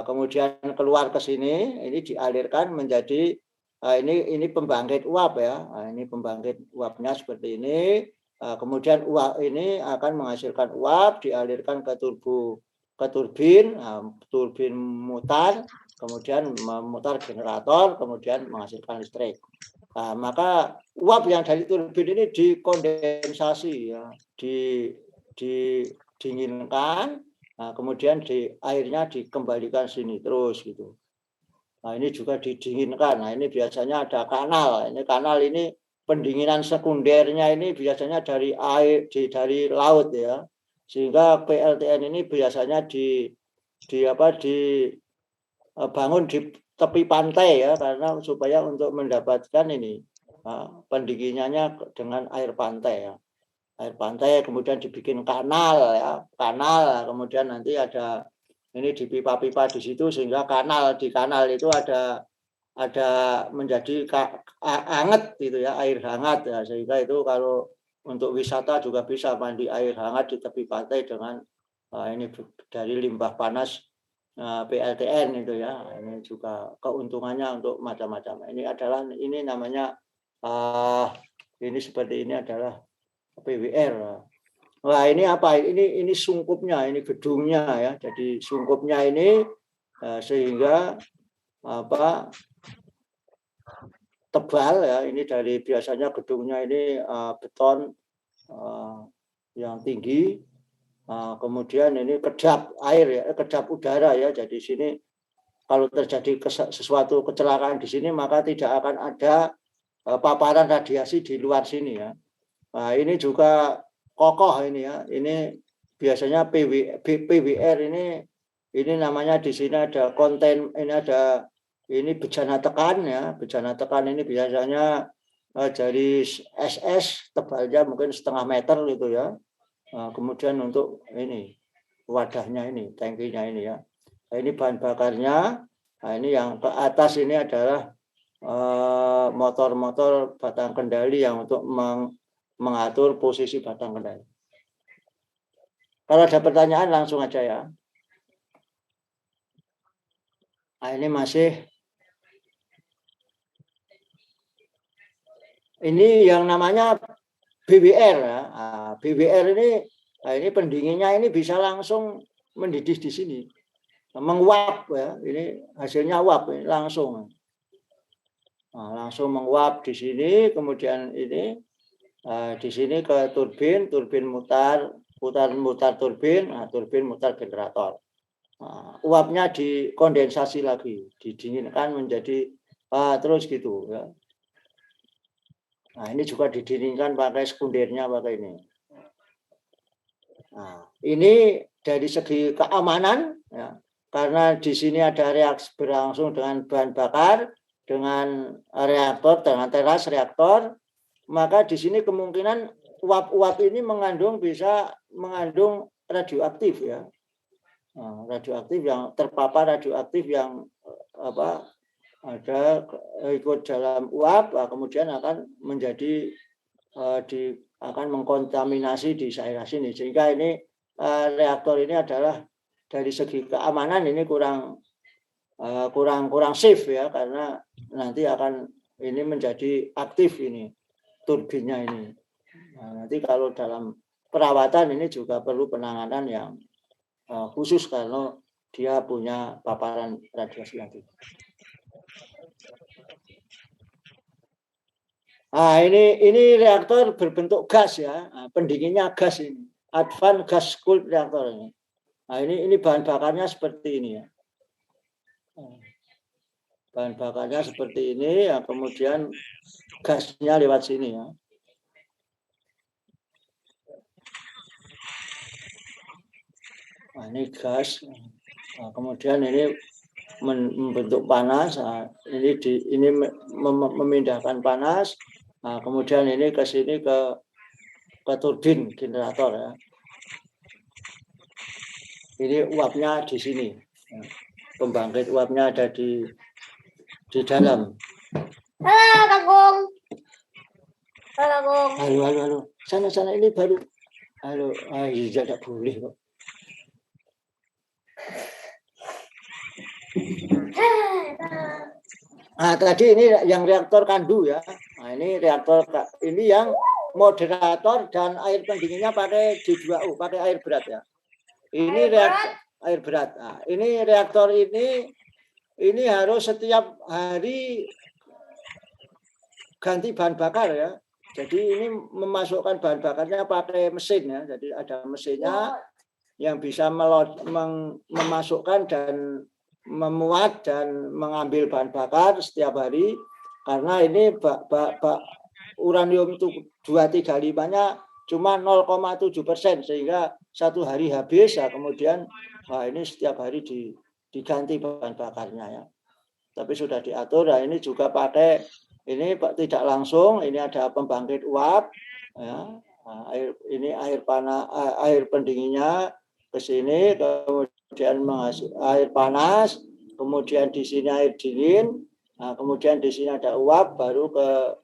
kemudian keluar ke sini. Ini dialirkan menjadi ini pembangkit uap ya. Nah, ini pembangkit uapnya seperti ini. Kemudian uap ini akan menghasilkan uap, dialirkan ke turbin, turbin mutar, kemudian memutar generator, kemudian menghasilkan listrik. Nah, maka uap yang dari turbin ini dikondensasi ya, didinginkan, nah, kemudian airnya dikembalikan sini terus gitu. Nah, ini juga didinginkan. Nah, ini biasanya ada kanal. Ini kanal ini pendinginan sekundernya ini biasanya dari air dari laut ya. Sehingga PLTN ini biasanya dibangun di tepi pantai ya, karena supaya untuk mendapatkan ini pendinginannya dengan air pantai ya. Air pantai kemudian dibikin kanal ya, kanal, kemudian nanti ada ini di pipa-pipa di situ, sehingga di kanal itu ada menjadi hangat gitu ya, air hangat ya, sehingga itu kalau untuk wisata juga bisa mandi air hangat di tepi pantai dengan ini dari limbah panas PLTN itu ya. Ini juga keuntungannya untuk macam-macam. Ini namanya ini seperti ini adalah PWR. Wah, ini apa? Ini sungkupnya, ini gedungnya ya. Jadi sungkupnya ini sehingga apa tebal ya. Ini dari biasanya gedungnya ini beton yang tinggi. Kemudian ini kedap air ya, kedap udara ya. Jadi sini kalau terjadi sesuatu kecelakaan di sini, maka tidak akan ada paparan radiasi di luar sini ya. Nah, ini juga kokoh ini ya. Ini biasanya PWR ini namanya di sini ada konten, ini bejana tekan ya. Bejana tekan ini biasanya dari SS tebalnya mungkin 0,5 meter gitu ya. Kemudian untuk ini wadahnya ini, tangkinya ini ya. Nah, ini bahan bakarnya. Nah, ini yang ke atas ini adalah motor-motor batang kendali yang untuk mengatur posisi batang kendali. Kalau ada pertanyaan langsung aja ya. Nah, ini masih ini yang namanya BWR ya. BWR ini pendinginnya ini bisa langsung mendidih di sini, menguap ya. Ini hasilnya uap ini langsung. Langsung menguap di sini, kemudian ini di sini ke turbin mutar turbin, turbin mutar generator. Uapnya dikondensasi lagi, didinginkan menjadi terus gitu ya. Nah, ini juga didinginkan pakai sekundernya pakai ini. Nah, ini dari segi keamanan ya, karena di sini ada reaksi berlangsung dengan bahan bakar, dengan reaktor, dengan teras reaktor, maka di sini kemungkinan uap-uap ini bisa mengandung radioaktif ya. Radioaktif yang terpapar radioaktif yang ada ikut dalam uap, kemudian akan menjadi akan mengkontaminasi di daerah sini, sehingga ini reaktor ini adalah dari segi keamanan ini kurang safe ya, karena nanti akan ini menjadi aktif ini turbinnya ini. Nanti kalau dalam perawatan ini juga perlu penanganan yang khusus kalau dia punya paparan radiasi nanti. Nah, ini reaktor berbentuk gas ya. Pendinginnya gas ini. Advanced gas cooled reaktor ini. Nah, ini bahan bakarnya seperti ini ya. Bahan bakarnya seperti ini ya, kemudian gasnya lewat sini ya. Nah, ini gas. Nah, kemudian ini membentuk panas. Nah, ini memindahkan panas. Nah, kemudian ini ke sini ke turbin generator ya. Ini uapnya di sini. Pembangkit uapnya ada di dalam. Halo, Kagum. Halo, Kagum. Halo. Sana ini baru. Halo, iya tidak boleh kok. Nah, tadi ini yang reaktor kandu ya. Nah, ini reaktor ini yang moderator dan air pendinginnya pakai J2O, pakai air berat ya. Ini reaktor air berat. Nah, ini reaktor ini harus setiap hari ganti bahan bakar ya. Jadi ini memasukkan bahan bakarnya pakai mesin ya. Jadi ada mesinnya yang bisa memasukkan dan memuat dan mengambil bahan bakar setiap hari, karena ini uranium itu 235-nya cuma 0,7%, sehingga satu hari habis ya, kemudian ini setiap hari diganti bahan bakarnya ya. Tapi sudah diatur. Nah, ini juga pakai ini tidak langsung, ini ada pembangkit uap ya. Nah, air pendinginnya ke sini, kemudian menghasilkan air panas, kemudian di sini air dingin, nah, kemudian di sini ada uap, baru ke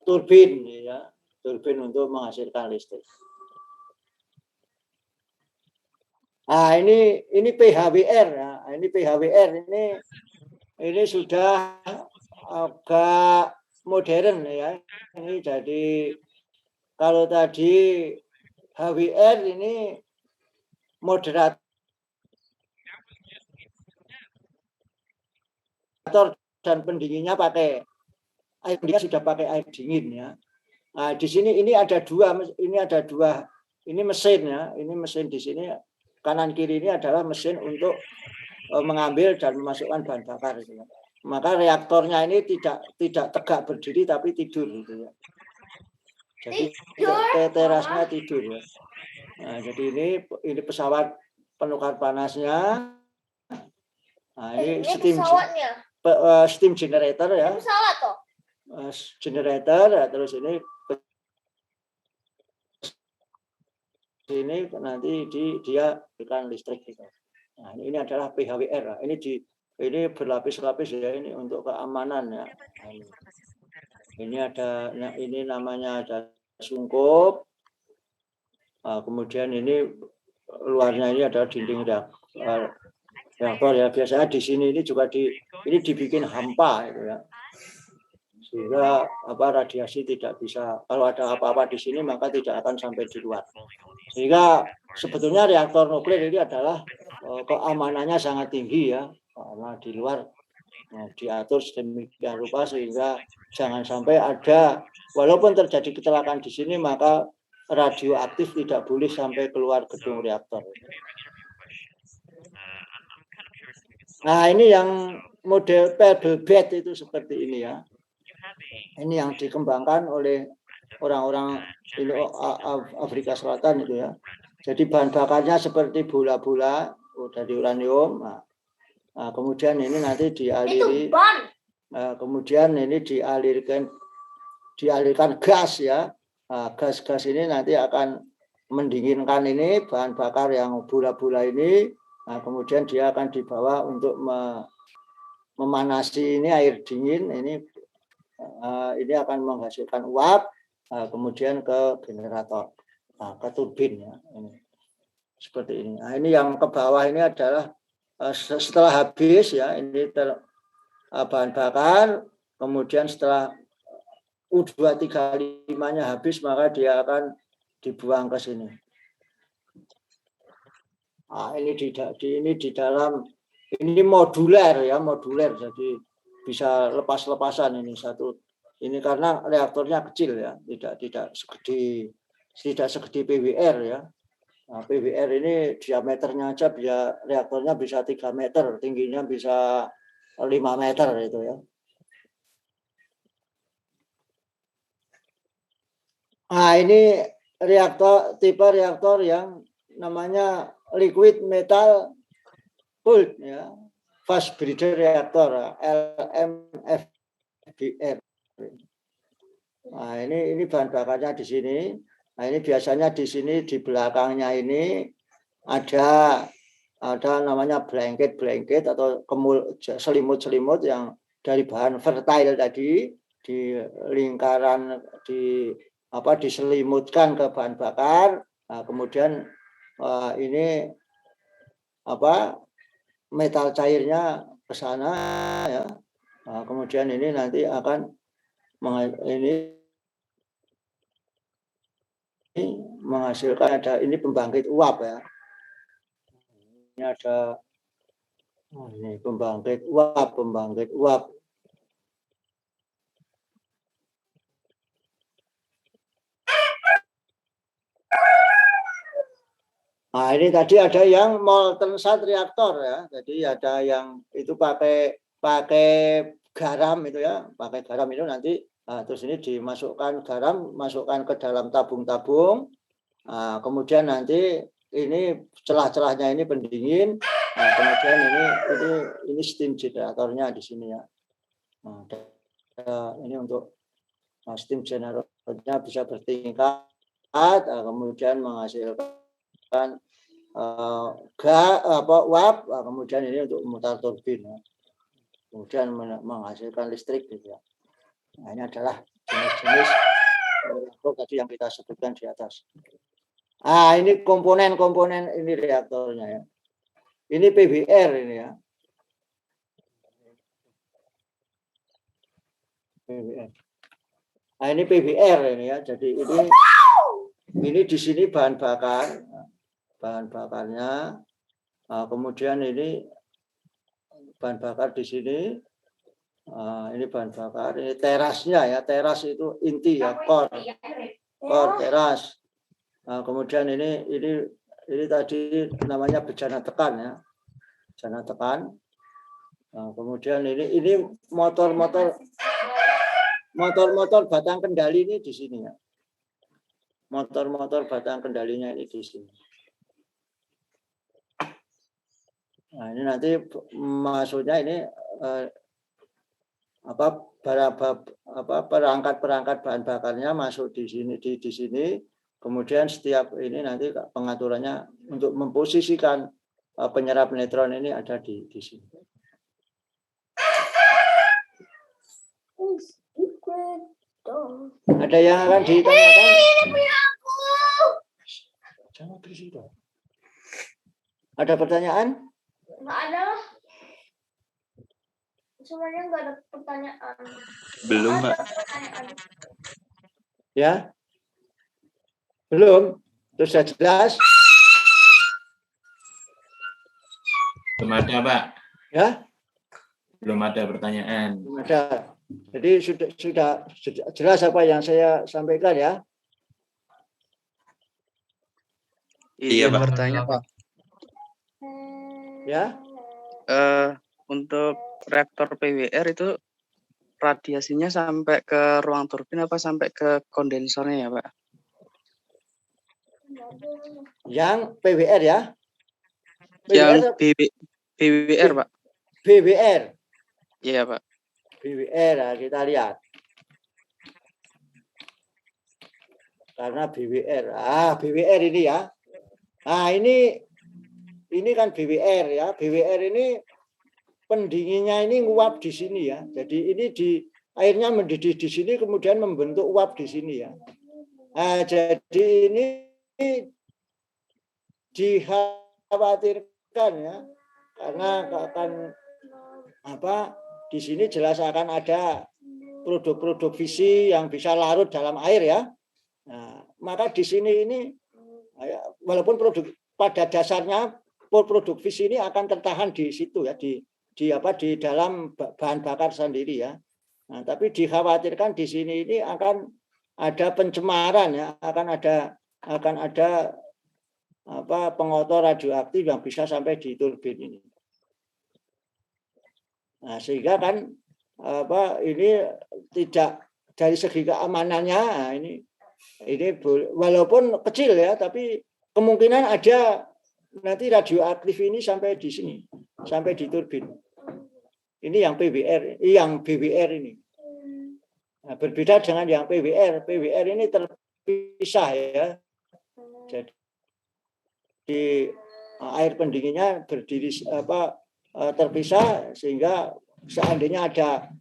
turbin ya, turbin untuk menghasilkan listrik. Nah, ini PHWR ya. Ini PHWR ini sudah agak modern ya. Ini jadi kalau tadi HWR ini moderator dan pendinginnya pakai air dingin, sudah pakai air dingin ya. Nah, di sini ini ada dua, ini mesin ya, ini mesin di sini kanan kiri ini adalah mesin untuk mengambil dan memasukkan bahan bakar gitu ya. Maka reaktornya ini tidak tegak berdiri tapi tidur gitu ya. Jadi terasnya tidur ya. Nah, jadi ini pesawat penukar panasnya. Nah, ini steam generator ya. Pesawat toh. Generator ya, terus ini nanti dia berikan listrik gitu. Nah, ini adalah PHWR. Ini berlapis-lapis ya, ini untuk keamanan ya. Nah, ini namanya ada sungkup. Nah, kemudian ini luarnya ini ada dinding reaktor ya. Biasanya di sini ini juga ini dibikin hampa gitu ya. Sehingga radiasi tidak bisa, kalau ada apa-apa di sini maka tidak akan sampai di luar. Sehingga sebetulnya reaktor nuklir ini adalah keamanannya sangat tinggi ya, karena di luar diatur sedemikian rupa sehingga jangan sampai ada, walaupun terjadi kecelakaan di sini maka radioaktif tidak boleh sampai keluar gedung reaktor. Nah, ini yang model pebble bed itu seperti ini ya. Ini yang dikembangkan oleh orang-orang Afrika Selatan itu ya. Jadi bahan bakarnya seperti bola-bola dari uranium. Nah, kemudian ini nanti dialiri. Kemudian ini dialirkan gas ya. Nah, gas-gas ini nanti akan mendinginkan ini bahan bakar yang bola-bola ini. Nah, kemudian dia akan dibawa untuk memanasi ini air dingin. Ini akan menghasilkan uap, kemudian ke generator, ke turbin ya. Ini seperti ini. Nah, ini yang ke bawah ini adalah setelah habis ya, ini bahan bakar, kemudian setelah U235-nya habis maka dia akan dibuang ke sini. Nah, ini di dalam, ini moduler ya, jadi bisa lepas-lepasan ini satu. Ini karena reaktornya kecil ya, tidak segede PWR ya. Nah, PWR ini diameternya aja reaktornya bisa 3 meter, tingginya bisa 5 meter itu ya. Nah, ini tipe reaktor yang namanya liquid metal Volt ya, fast breeder reaktor LMFBR. Nah, ini bahan bakarnya di sini. Nah, ini biasanya di sini di belakangnya ini ada namanya blanket atau selimut yang dari bahan fertile tadi di lingkaran diselimutkan ke bahan bakar. Nah, kemudian ini metal cairnya ke sana ya. Nah, kemudian ini nanti akan menghasilkan ini pembangkit uap ya. Ini ada ini pembangkit uap. Nah, ini tadi ada yang molten salt reaktor ya. Jadi ada yang itu pakai garam itu ya. Pakai garam itu nanti terus ini dimasukkan garam, masukkan ke dalam tabung-tabung. Nah, kemudian nanti ini celah-celahnya ini pendingin. Nah, kemudian ini steam generatornya di sini ya. Nah, ini untuk steam generatornya bisa bertingkat, kemudian menghasilkan uap, kemudian ini untuk memutar turbin, ya. Kemudian menghasilkan listrik gitu ya. Nah, ini adalah jenis-jenis reaktor tadi yang kita sebutkan di atas. Ini komponen ini reaktornya ya. Ini PBR ini ya. PBR. Nah, ini PBR ini ya. Jadi ini di sini bahan bakarnya. Kemudian ini bahan bakar di sini. Ini bahan bakar. Ini terasnya ya. Teras itu inti ya. Core teras. Kemudian ini tadi namanya bejana tekan ya. Bejana tekan. Kemudian ini motor batang kendali ini di sini ya. Motor batang kendalinya ini di sini. Nah, ini nanti maksudnya ini perangkat bahan bakarnya masuk di sini di sini. Kemudian setiap ini nanti pengaturannya untuk memposisikan penyerap neutron ini ada di sini. Ada yang akan ditanyakan? Jangan berisik dong. Ada pertanyaan? Nggak ada lah. Sebenarnya nggak ada pertanyaan. Belum, Pak. Ya? Belum? Terus sudah jelas? Belum ada, Pak. Ya? Belum ada pertanyaan. Belum ada. Jadi sudah jelas apa yang saya sampaikan ya? Iya, Pak. Bertanya, Pak. Ya? Untuk reaktor PWR itu radiasinya sampai ke ruang turbin apa sampai ke kondensornya ya, Pak? Yang PWR ya? Yang BWR, Pak. BWR. Iya, Pak. BWR, kita lihat. Karena BWR. BWR ini ya. Ini kan BWR ya. BWR ini pendinginnya ini nguap di sini ya. Jadi ini airnya mendidih di sini kemudian membentuk uap di sini ya. Jadi ini dikhawatirkan ya. Karena akan di sini jelas akan ada produk-produk fisi yang bisa larut dalam air ya. Nah, maka di sini ini walaupun pada dasarnya produk fisi ini akan tertahan di situ ya di dalam bahan bakar sendiri ya. Nah, tapi dikhawatirkan di sini ini akan ada pencemaran ya, akan ada pengotor radioaktif yang bisa sampai di turbin ini. Nah, sehingga kan ini tidak dari segi keamanannya ini walaupun kecil ya, tapi kemungkinan ada nanti radioaktif ini sampai di sini. sampai di turbin. Ini yang PWR, yang BWR ini. Nah, berbeda dengan yang PWR. PWR ini terpisah ya. Jadi air pendinginnya berdiri terpisah sehingga seandainya ada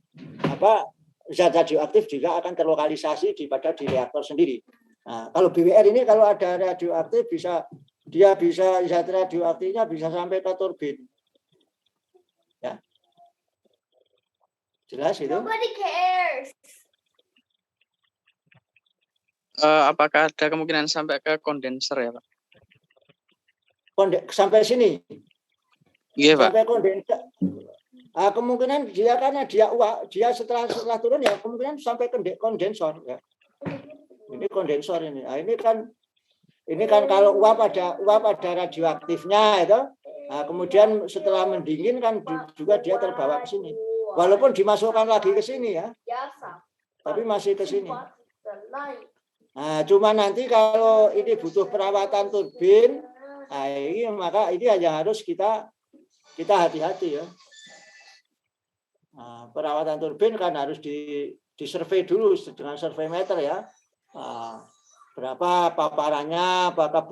zat radioaktif juga akan terlokalisasi di reaktor sendiri. Nah, kalau BWR ini kalau ada radioaktif zat radioaktifnya bisa sampai ke turbin. Ya. Jelas itu? Nobody cares. Apakah ada kemungkinan sampai ke kondenser ya, Pak? Sampai sini. Iya, Pak. Sampai kondenser. Kemungkinan karena dia setelah turun ya kemungkinan sampai kondensor ya. Ini kondensor ini. Nah, ini kan kalau uap ada radioaktifnya itu. Nah, kemudian setelah mendingin kan juga dia terbawa ke sini. Walaupun dimasukkan lagi ke sini ya. Tapi masih ke sini. Nah, cuma nanti kalau ini butuh perawatan turbin, maka ini hanya harus kita hati-hati ya. Nah, perawatan turbin kan harus disurvei dulu dengan survei meter ya. Berapa paparannya, apakah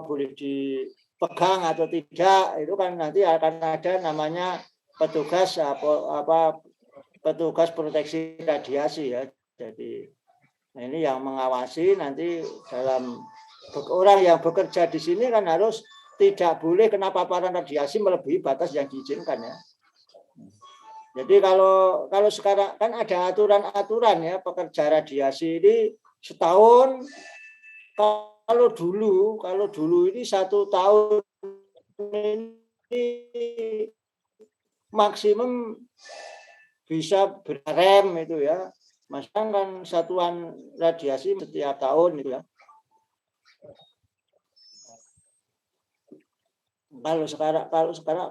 boleh dipegang atau tidak, itu kan nanti akan ada namanya petugas proteksi radiasi ya. Jadi ini yang mengawasi nanti dalam orang yang bekerja di sini kan harus tidak boleh kena paparan radiasi melebihi batas yang diizinkan ya. Jadi kalau sekarang kan ada aturan ya pekerja radiasi ini setahun. Kalau dulu ini 1 tahun ini maksimum bisa berrem itu ya. Maksudnya kan satuan radiasi setiap tahun itu ya. Kalau sekarang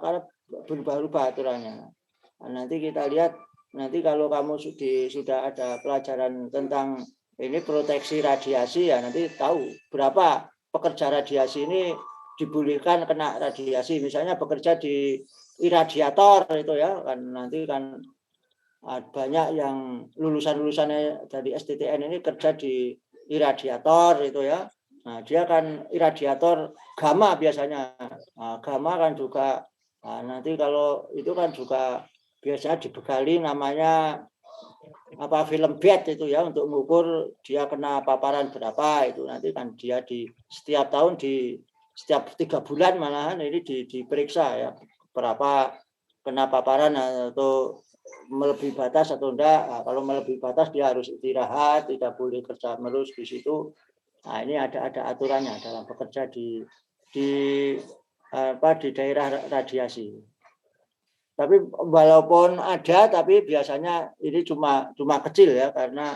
karena berubah-ubah aturannya. Nah, nanti kita lihat nanti kalau kamu sudah ada pelajaran tentang ini proteksi radiasi ya nanti tahu berapa pekerja radiasi ini dibolehkan kena radiasi. Misalnya bekerja di iradiator itu ya kan nanti kan banyak yang lulusannya dari STTN ini kerja di iradiator itu ya. Nah, dia kan iradiator gamma biasanya. Nah, gamma kan juga nanti kalau itu kan juga biasanya dibekali namanya film bed itu ya untuk mengukur dia kena paparan berapa itu nanti kan dia setiap tahun setiap 3 bulan malahan ini diperiksa ya berapa kena paparan atau melebihi batas atau enggak. Nah, kalau melebihi batas dia harus istirahat, tidak boleh kerja terus di situ. Nah, ini ada aturannya dalam bekerja di daerah radiasi. Tapi walaupun ada, tapi biasanya ini cuma kecil ya karena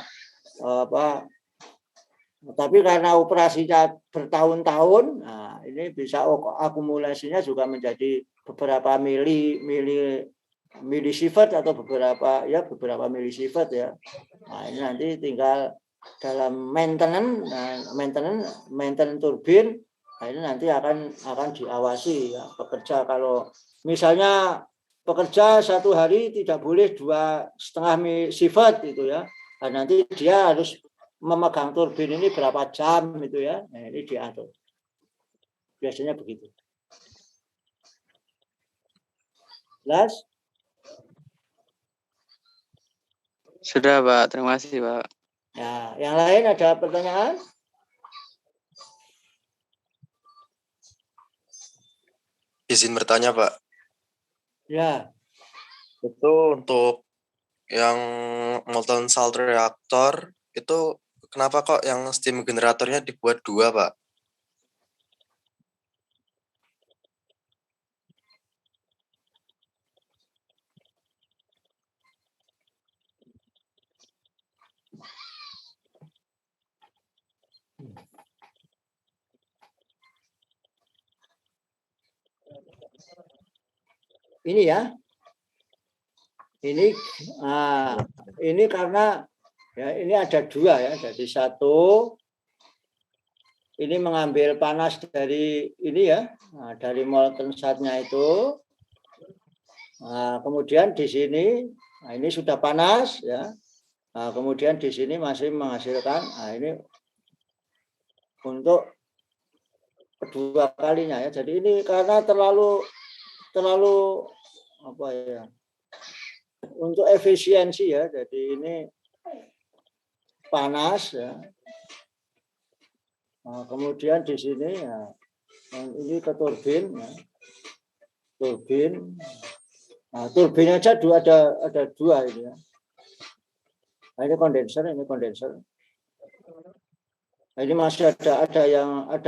tapi karena operasinya bertahun-tahun, nah ini bisa akumulasinya juga menjadi beberapa milisievert atau beberapa milisievert ya. Nah ini nanti tinggal dalam maintenance turbin, nah ini nanti akan diawasi ya pekerja. Kalau misalnya pekerja 1 hari tidak boleh 2,5 sievert itu ya. Nah, nanti dia harus memegang turbin ini berapa jam itu ya. Nah, ini diatur. Biasanya begitu. Jelas? Sudah, Pak. Terima kasih, Pak. Ya, yang lain ada pertanyaan? Izin bertanya, Pak. Ya. Itu untuk yang molten salt reactor itu kenapa kok yang steam generatornya dibuat 2, Pak? Ini ya. Ini karena ya ini ada 2 ya. Jadi 1 ini mengambil panas dari ini ya, dari molten saltnya itu. Nah, kemudian di sini, nah ini sudah panas ya. Nah, kemudian di sini masih menghasilkan, nah ini untuk kedua kalinya ya. Jadi ini karena terlalu apa ya? Untuk efisiensi ya. Jadi ini panas ya. Nah, kemudian di sini ya, ini ke turbin ya. Turbin. Nah, turbin aja ada dua ini ya. Nah, ini kondenser. Nah, ini masih ada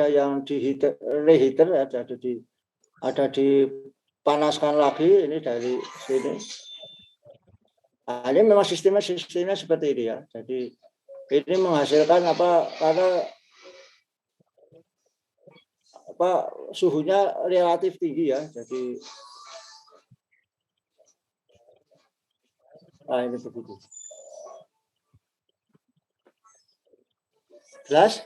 yang di reheater, ada dipanaskan lagi ini dari sini. Nah, ini memang sistemnya seperti ini ya. Jadi ini menghasilkan suhunya relatif tinggi ya. Jadi ini begitu. Jelas?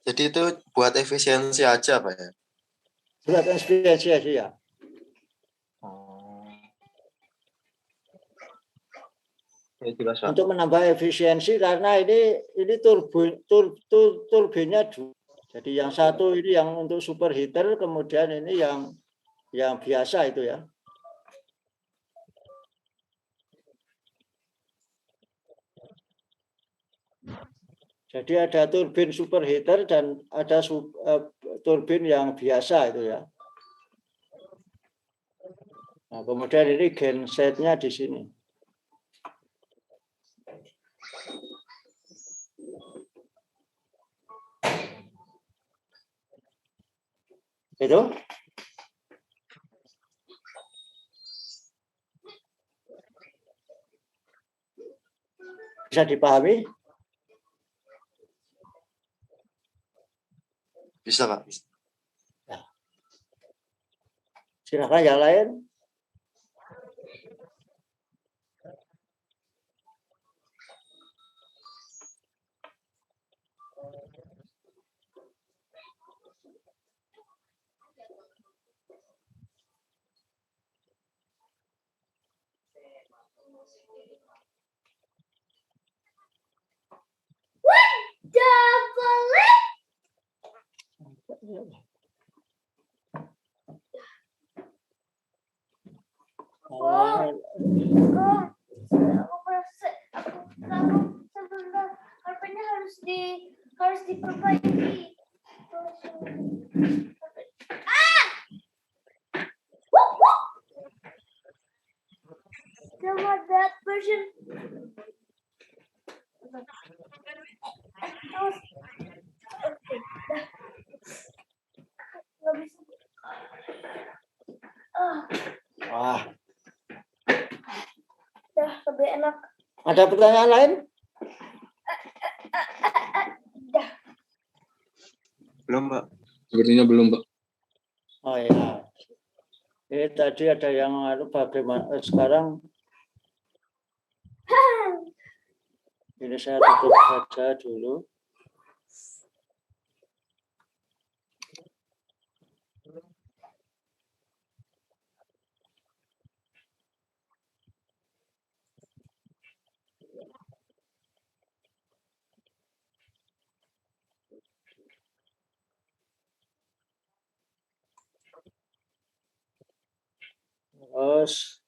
Jadi itu buat efisiensi aja, Pak ya? Buat efisiensi aja ya. Jelas, Pak. Untuk menambah efisiensi karena ini turbinnya dua. Jadi yang satu ini yang untuk superheater, kemudian ini yang biasa itu ya. Jadi ada turbin superheater dan ada turbin yang biasa itu ya. Nah, kemudian ini gensetnya di sini. Itu. Bisa dipahami? Bisa, Pak. Ya. Silakan yang lain. HP-nya harus diperbaiki. Don't want that version. Nggak bisa. Wah. Dah lebih enak. Ada pertanyaan lain? Dah. Belum, Pak. Sepertinya belum, Pak. Oh ya. Ini tadi ada yang bagaimana sekarang ini saya tutup saja dulu. Terus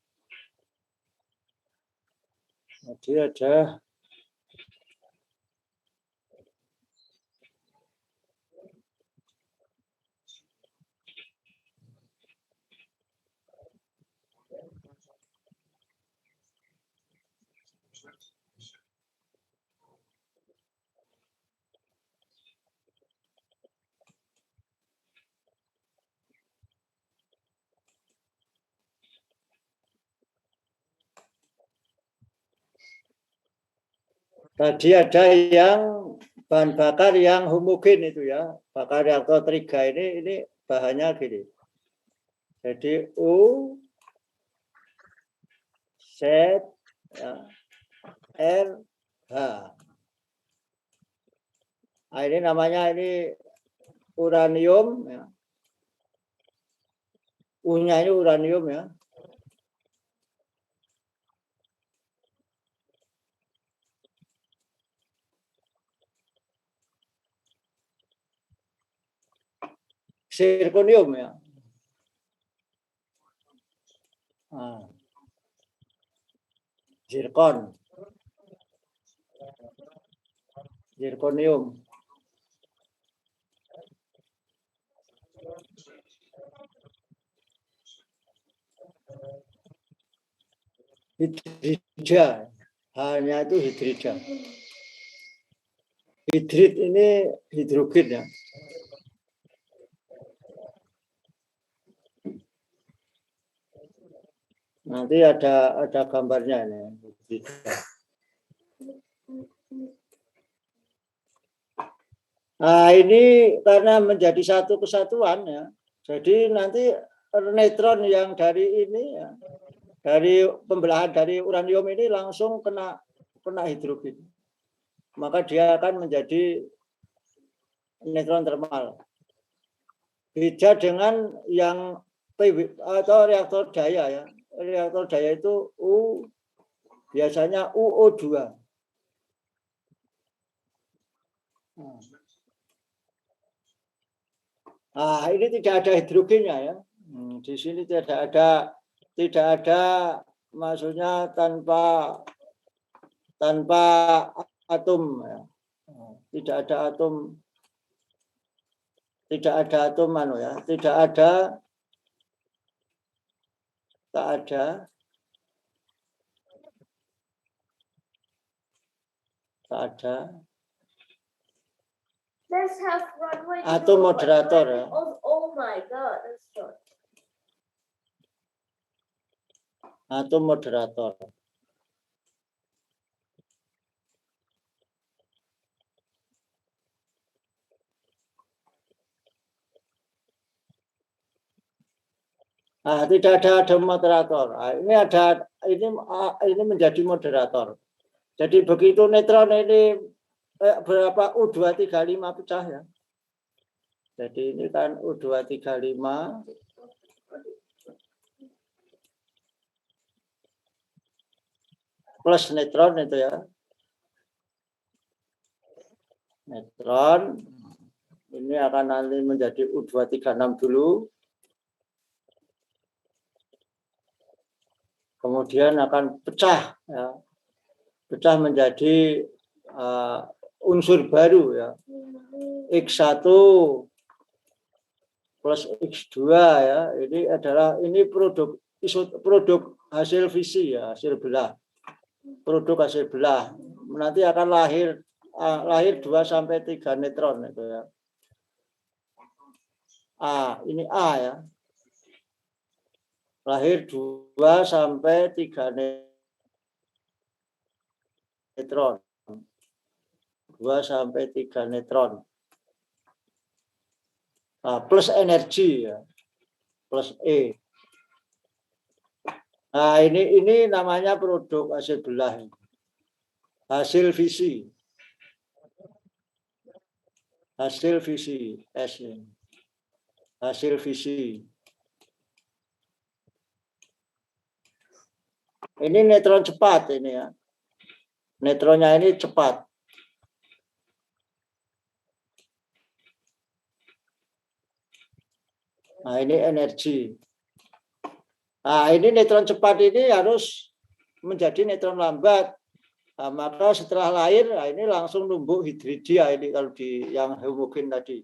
tadi ada yang bahan bakar yang homogen itu ya, bakar reaktor triga ini bahannya gini. Jadi U Z ya, RH. Nah, ini namanya ini uranium ya. U-nya ini uranium ya. Zirconium ya. Nah. Zircon. Zirconium. Hidrida. Hanya itu hidrida. Hidrid ini hidrogen ya. Nanti ada gambarnya ini. Nah, ini karena menjadi satu kesatuan ya. Jadi nanti neutron yang dari ini ya, dari pembelahan dari uranium ini langsung kena hidrogen. Maka dia akan menjadi neutron termal. Beda dengan yang PW atau reaktor daya ya. Reaktor daya itu biasanya UO2. Nah, ini tidak ada hidrogennya ya. Di sini tidak ada maksudnya tanpa atom ya. Tidak ada atom ya. Tak ada Let's have runway. atom moderator ya. Oh my god, that's short. Atom moderator. Nah, tidak ada moderator. Nah, ini menjadi moderator. Jadi begitu neutron ini berapa U235 pecah ya. Jadi ini kan U235 plus neutron itu ya. Neutron ini akan nanti menjadi U236 dulu. Kemudian akan pecah ya. Pecah menjadi unsur baru ya. X1 plus X2 ya. Ini produk hasil fisi ya, hasil belah. Produk hasil belah. Nanti akan lahir 2 sampai 3 neutron itu ya. Ini A ya. Lahir 2 sampai 3 neutron. 2 sampai 3 neutron. Plus energi ya. Plus E. Nah, ini namanya produk hasil belah. Hasil fisi. Hasil fisi S. Hasil fisi. Ini neutron cepat ini ya. Neutronnya ini cepat. Nah, ini energi. Nah, ini neutron cepat ini harus menjadi neutron lambat. Nah, maka setelah lahir, ini langsung numbuk hidridia ini kalau di yang homogen tadi.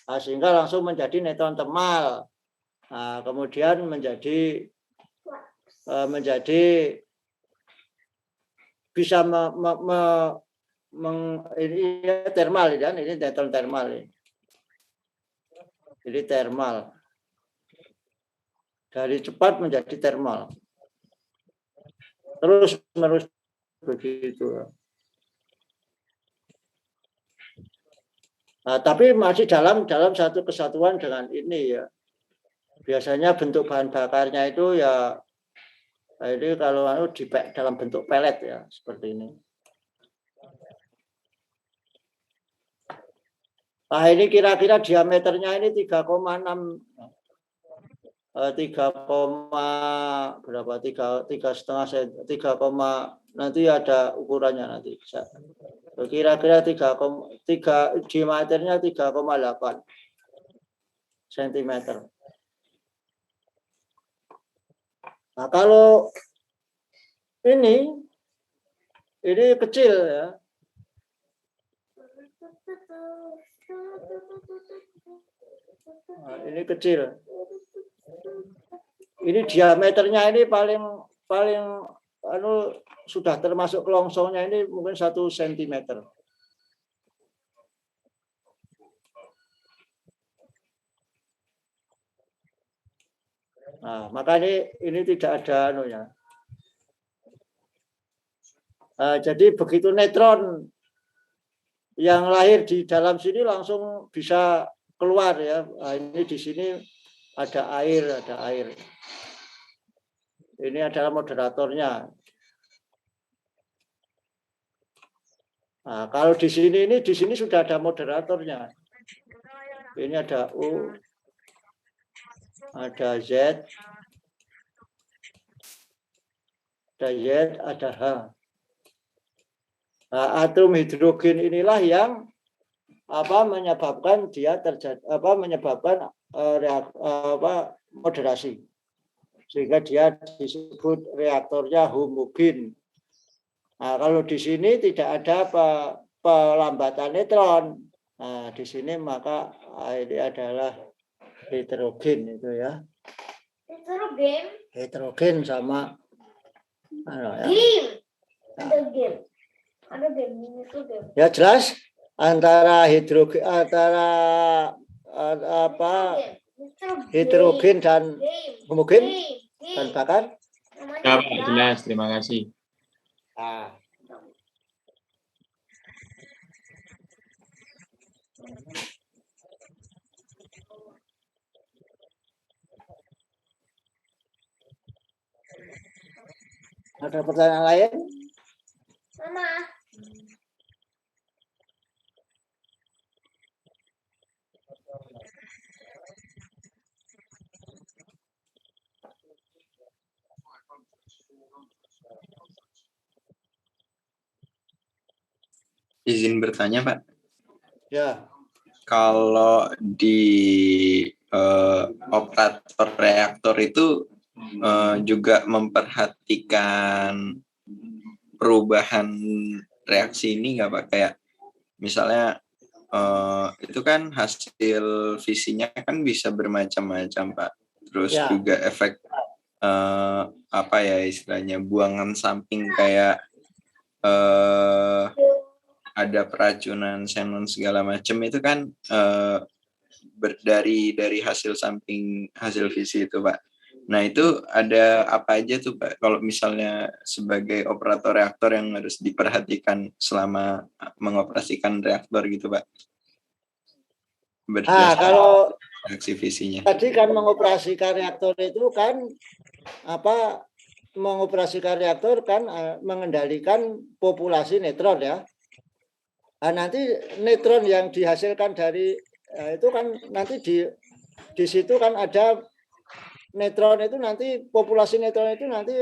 Nah, sehingga langsung menjadi neutron termal. Nah, kemudian menjadi bisa ini termal kan, ini neutron termal ini. Jadi termal. Dari cepat menjadi termal. Terus menerus begitu. Nah, tapi masih dalam satu kesatuan dengan ini ya. Biasanya bentuk bahan bakarnya itu ya ini kalau di dalam bentuk pelet ya seperti ini. Nah, ini kira-kira diameternya ini 3,6 berapa 3,5 nanti ada ukurannya nanti kira-kira 3 diameternya 3,8 cm. Nah, kalau ini kecil ya. Nah, ini kecil. Ini diameternya ini paling sudah termasuk kelongsongnya ini mungkin 1 cm. Nah, maka ini tidak ada anunya. Jadi begitu neutron yang lahir di dalam sini langsung bisa keluar ya. Nah, ini di sini ada air. Ini adalah moderatornya. Nah, kalau di sini sudah ada moderatornya. Ini ada U, ada Z, ada H. Nah, atom hidrogen inilah yang menyebabkan dia terjadi moderasi. Sehingga dia disebut reaktornya homogen. Nah, kalau di sini tidak ada pelambatan neutron. Nah, di sini maka ini adalah heterogen itu ya. Heterogen sama Game. Ada game. Ada game itu game. Ya jelas antara heterogen heterogen dan homogen dan bakar. Ya, Pak, jelas. Terima kasih. Nah. Ada pertanyaan lain? Mama. Izin bertanya, Pak. Ya. Kalau di operator reaktor itu juga memperhatikan perubahan reaksi ini nggak Pak? Kayak misalnya itu kan hasil fisinya kan bisa bermacam-macam Pak. Terus Ya. juga efek istilahnya buangan samping kayak ada peracunan xenon segala macam itu kan dari hasil visi itu Pak. Nah itu ada apa aja tuh Pak kalau misalnya sebagai operator reaktor yang harus diperhatikan selama mengoperasikan reaktor gitu Pak? Kalau reaksi visinya. Tadi kan mengoperasikan reaktor itu kan mengoperasikan reaktor kan mengendalikan populasi neutron ya. Nah, nanti neutron yang dihasilkan dari itu kan nanti di situ kan ada neutron itu nanti populasi neutron itu nanti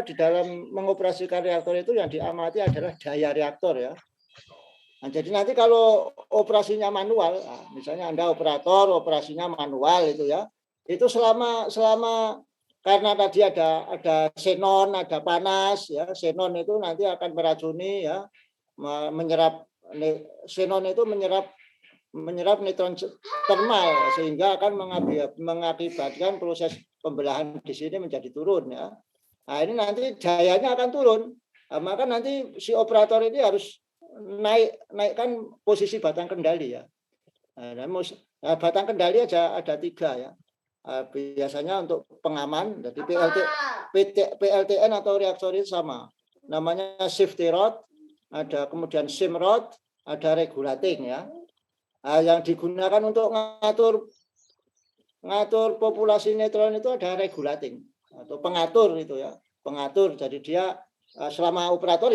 di dalam mengoperasikan reaktor itu yang diamati adalah daya reaktor ya. Nah, jadi nanti kalau operasinya manual, misalnya Anda operator operasinya manual itu ya, itu selama karena tadi ada xenon, ada panas ya, xenon itu nanti akan meracuni ya, menyerap xenon itu menyerap neutron termal sehingga akan mengakibatkan proses pembelahan di sini menjadi turun ya. Nah, ini nanti dayanya akan turun. Nah, maka nanti si operator ini harus naikkan posisi batang kendali ya. Nah, batang kendali ada 3 ya. Biasanya untuk pengaman, jadi PLTN atau reaktor itu sama. Namanya safety rod, ada kemudian sim rod, ada regulating ya. Nah, yang digunakan untuk ngatur populasi neutron itu ada regulating atau pengatur itu ya. Pengatur, jadi dia selama operator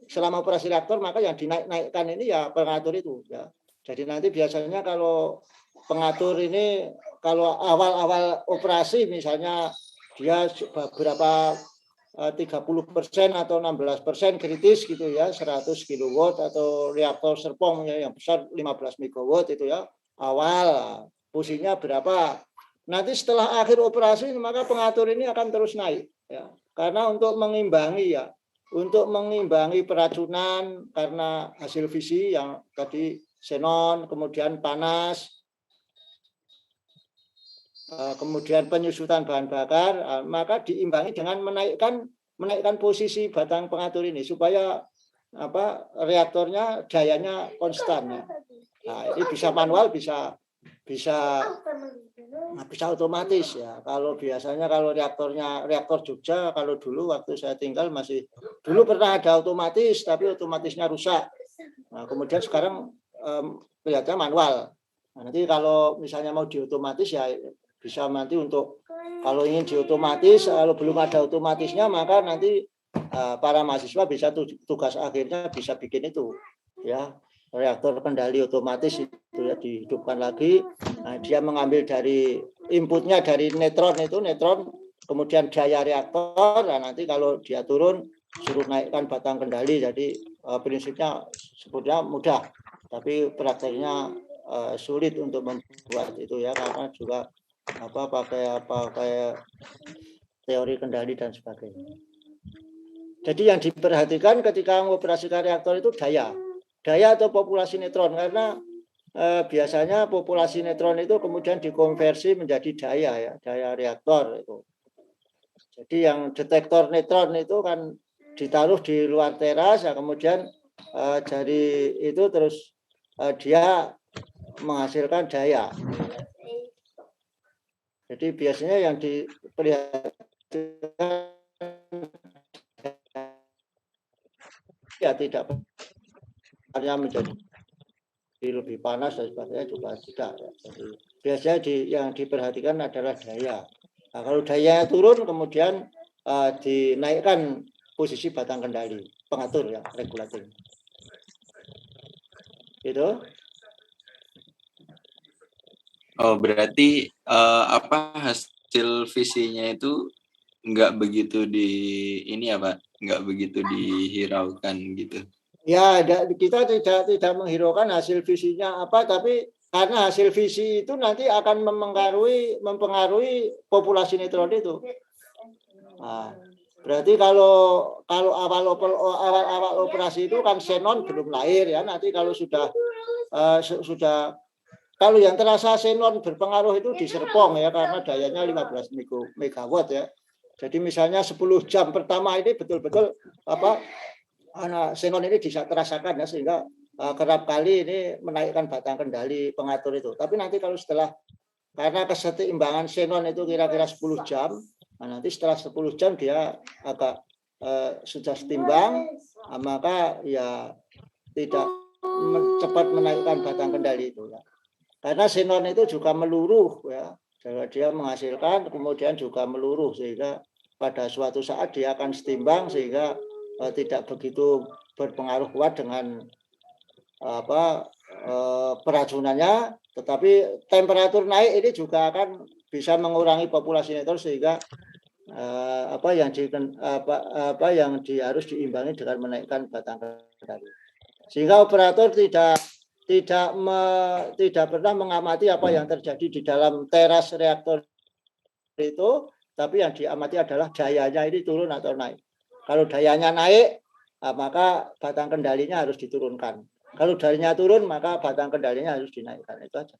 selama operasi reaktor maka yang dinaikkan ini ya pengatur itu ya. Jadi nanti biasanya kalau pengatur ini kalau awal-awal operasi misalnya dia beberapa 30% atau 16% kritis gitu ya, 100 kilowatt atau reaktor Serpong ya, yang besar 15 megawatt itu ya, awal fungsinya berapa. Nanti setelah akhir operasi maka pengatur ini akan terus naik ya. Karena untuk mengimbangi ya, untuk mengimbangi peracunan karena hasil fisi yang tadi xenon, kemudian panas, kemudian penyusutan bahan bakar, maka diimbangi dengan menaikkan posisi batang pengatur ini supaya reaktornya dayanya konstan. Nah, ini bisa manual, bisa otomatis ya. Kalau biasanya kalau reaktor Jogja, kalau dulu waktu saya tinggal dulu pernah ada otomatis, tapi otomatisnya rusak. Nah, kemudian sekarang kelihatannya manual. Nah, nanti kalau misalnya mau diotomatis ya bisa nanti untuk kalau ingin diotomatis, kalau belum ada otomatisnya maka nanti para mahasiswa bisa tugas akhirnya bisa bikin itu ya, reaktor kendali otomatis itu ya, dihidupkan lagi. Nah, dia mengambil dari inputnya dari neutron, kemudian daya reaktor. Nah, nanti kalau dia turun suruh naikkan batang kendali. Jadi prinsipnya sebetulnya mudah, tapi prakteknya sulit untuk membuat itu ya, karena juga pakai teori kendali dan sebagainya. Jadi yang diperhatikan ketika mengoperasikan reaktor itu daya atau populasi neutron, karena biasanya populasi neutron itu kemudian dikonversi menjadi daya reaktor itu. Jadi yang detektor neutron itu kan ditaruh di luar teras, ya, kemudian dari itu terus dia menghasilkan daya. Jadi biasanya yang diperlihatkan ya tidak hanya menjadi lebih panas dan sebagainya juga tidak. Jadi biasanya yang diperhatikan adalah daya. Nah, kalau dayanya turun kemudian dinaikkan posisi batang kendali, pengatur ya, regulator. Gitu. Oh, berarti hasil visinya itu nggak begitu ini ya Pak, nggak begitu dihiraukan gitu. Ya, kita tidak menghiraukan hasil visinya apa, tapi karena hasil visi itu nanti akan mempengaruhi populasi neutron itu. Nah, berarti kalau awal operasi itu kan xenon belum lahir ya. Nanti kalau sudah kalau yang terasa xenon berpengaruh itu di Serpong ya, karena dayanya 15 megawatt ya. Jadi misalnya 10 jam pertama ini betul-betul xenon ini bisa terasakan ya, sehingga kerap kali ini menaikkan batang kendali pengatur itu. Tapi nanti kalau karena keseimbangan xenon itu kira-kira 10 jam, nah nanti setelah 10 jam dia agak sudah setimbang, maka ya tidak cepat menaikkan batang kendali itu ya. Karena xenon itu juga meluruh ya, dia menghasilkan kemudian juga meluruh, sehingga pada suatu saat dia akan setimbang sehingga tidak begitu berpengaruh kuat dengan peracunannya, tetapi temperatur naik ini juga akan bisa mengurangi populasi neutron, sehingga yang harus diimbangi dengan menaikkan batang kendali. Sehingga operator tidak pernah mengamati apa yang terjadi di dalam teras reaktor itu, tapi yang diamati adalah dayanya ini turun atau naik. Kalau dayanya naik, maka batang kendalinya harus diturunkan. Kalau dayanya turun, maka batang kendalinya harus dinaikkan. Itu aja.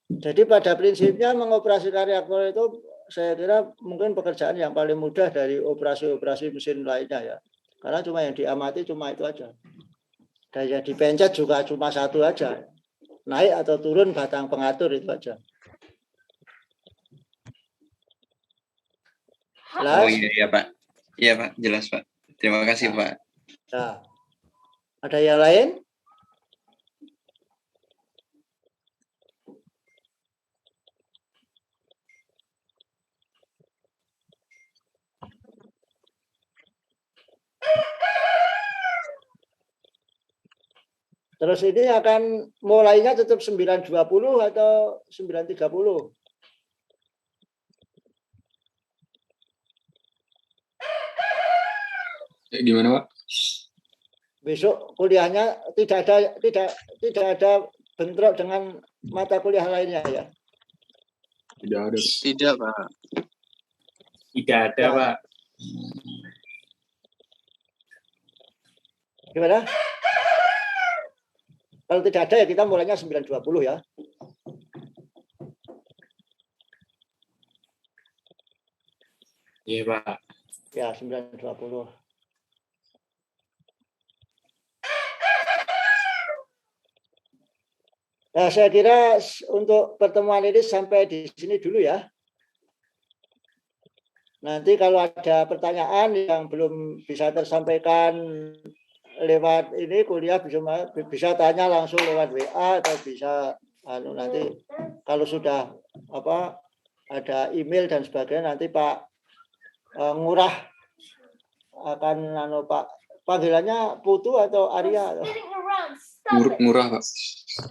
Jadi pada prinsipnya mengoperasikan reaktor itu saya kira mungkin pekerjaan yang paling mudah dari operasi-operasi mesin lainnya ya. Karena cuma yang diamati cuma itu aja. Daya dipencet juga cuma satu aja. Naik atau turun batang pengatur itu aja. Jelas? Oh iya Pak. Iya Pak, jelas Pak. Terima kasih Pak. Nah, ada yang lain? Terus ini akan mulainya tetap 9.20 atau 9.30? Gimana, Pak? Besok kuliahnya tidak ada bentrok dengan mata kuliah lainnya ya. Tidak ada. Tidak, Pak. Tidak ada, Ya. Pak. Gimana? Kalau tidak ada ya kita mulainya 9.20 ya. Iya, Pak. Ya, 9.20. Nah, saya kira untuk pertemuan ini sampai di sini dulu ya. Nanti kalau ada pertanyaan yang belum bisa tersampaikan lewat ini kuliah bisa tanya langsung lewat WA atau bisa nanti kalau sudah ada email dan sebagainya nanti Pak Ngurah akan Pak panggilannya Putu atau Arya? Murah, Pak.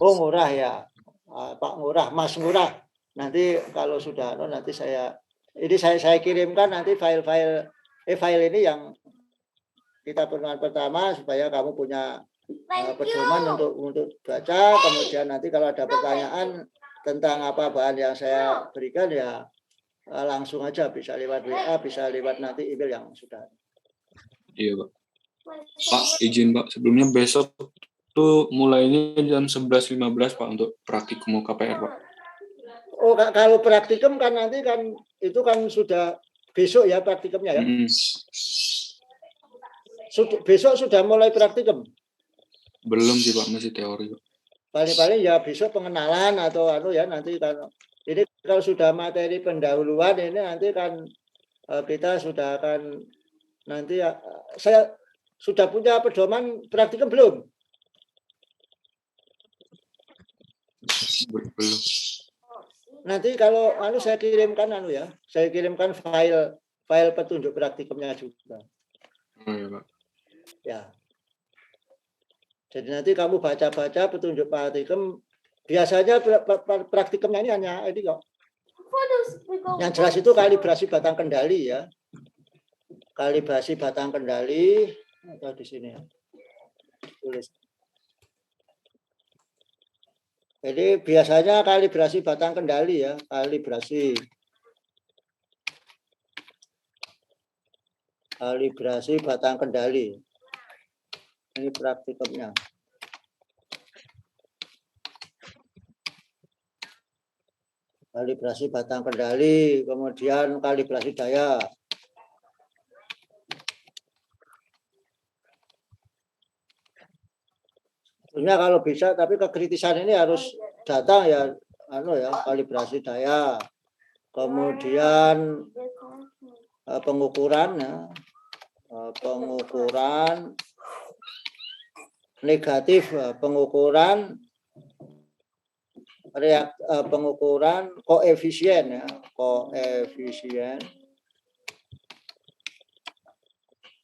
Oh, Ngurah ya. Pak Ngurah, Mas Ngurah. Nanti kalau sudah nanti saya kirimkan nanti file ini yang kita pertemuan pertama supaya kamu punya pedoman untuk baca. Kemudian nanti kalau ada pertanyaan tentang apa bahan yang saya berikan ya langsung aja bisa lewat WA, bisa lewat nanti email yang sudah. Iya, Pak. Pak, izin Pak, sebelumnya besok tuh mulainya jam 11.15 Pak untuk praktikum KPR, Pak. Oh, kalau praktikum kan nanti kan itu kan sudah besok ya praktikumnya ya. Besok sudah mulai praktikum? Belum sih Pak, masih teori Pak. Paling-paling ya besok pengenalan atau ya nanti kan ini kalau sudah materi pendahuluan ini nanti kan kita sudah akan nanti saya sudah punya pedoman praktikum belum? Belum. Nanti kalau saya kirimkan saya kirimkan file petunjuk praktikumnya juga. Oh ya Pak. Ya. Jadi nanti kamu baca-baca petunjuk praktikum. Biasanya praktikumnya ini hanya ini kok. Yang jelas itu kalibrasi batang kendali ya. Kalibrasi batang kendali atau di sini ya. Tulis. Jadi biasanya kalibrasi batang kendali ya, kalibrasi batang kendali. Ini praktikumnya. Kalibrasi batang kendali, kemudian kalibrasi daya. Sebenarnya kalau bisa, tapi kekritisan ini harus datang ya, kalibrasi daya. Kemudian pengukuran ya, pengukuran negatif, pengukuran pengukuran koefisien ya,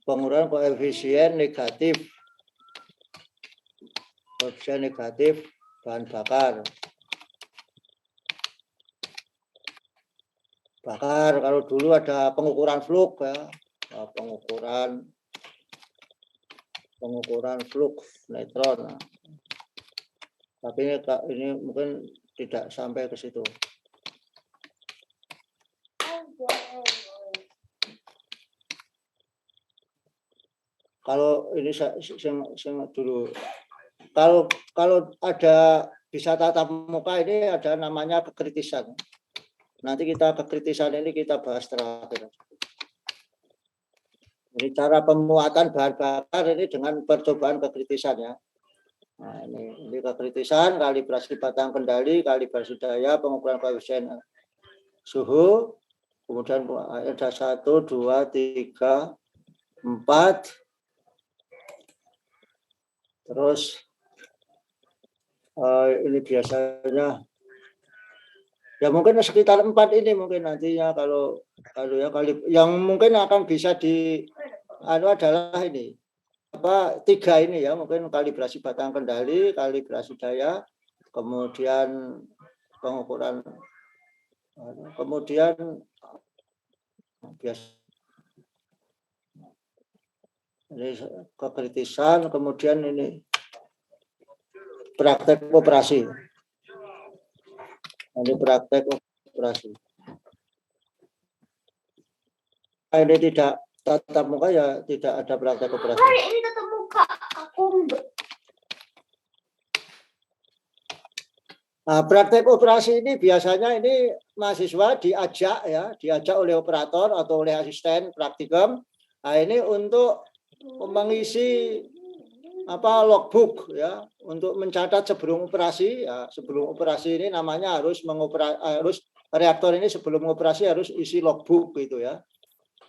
pengukuran koefisien negatif. Koefisien negatif bahan bakar. Kalau dulu ada pengukuran flux ya, pengukuran flux neutron. Tapi ini mungkin tidak sampai ke situ. Kalau ini saya dulu. Kalau ada bisa tatap muka ini ada namanya kekritisan. Nanti kekritisan ini kita bahas terakhir. Ini cara pemuatan bahan bakar ini dengan percobaan kekritisan ya. Nah, ini kekritisan, kalibrasi batang kendali, kalibrasi daya, pengukuran koefisien suhu, kemudian ada 1, 2, 3, 4, terus ini biasanya ya mungkin sekitar 4 ini mungkin nantinya kalau ya yang mungkin akan bisa adalah ini tiga ini ya, mungkin kalibrasi batang kendali, kalibrasi daya, kemudian pengukuran, kemudian biasa ini kekritisan, kemudian ini praktek operasi. Ini praktek operasi. Ini tidak tatap muka ya, tidak ada praktek operasi. Ini tatap muka. Aku Nah, praktek operasi ini biasanya ini mahasiswa diajak oleh operator atau oleh asisten praktikum. Nah, ini untuk mengisi logbook ya, untuk mencatat sebelum operasi ya. Sebelum operasi ini namanya harus reaktor ini sebelum operasi harus isi logbook gitu ya.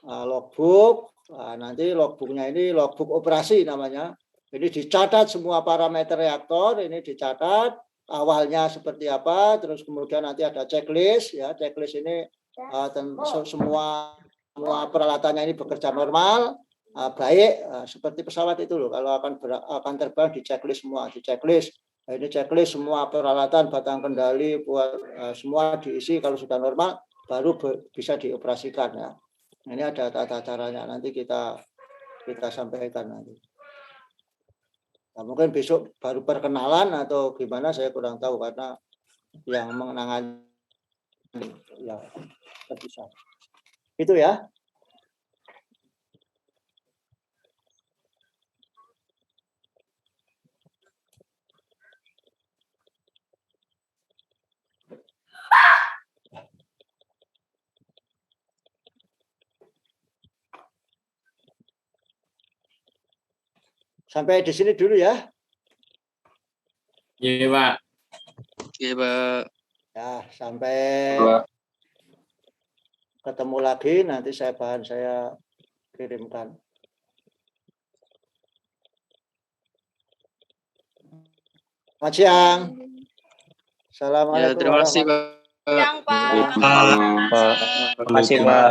Logbook, nanti logbooknya ini logbook operasi namanya. Ini dicatat semua parameter reaktor, ini dicatat awalnya seperti apa, terus kemudian nanti ada checklist ya. Checklist ini semua peralatannya ini bekerja normal, baik, seperti pesawat itu loh. Kalau akan terbang di checklist semua, di checklist. Ini checklist semua peralatan, batang kendali, semua diisi. Kalau sudah normal, baru bisa dioperasikan ya. Ini ada tata caranya, nanti kita sampaikan nanti. Nah, mungkin besok baru perkenalan atau gimana saya kurang tahu karena yang mengenangan ya terpisah. Itu ya. Sampai di sini dulu ya. Iya, Pak. Iya, Pak. Ya, sampai ketemu lagi, nanti bahan saya kirimkan. Selamat siang. Assalamualaikum. Ya, terima kasih, Pak. Siang, Pak. Terima kasih, Pak.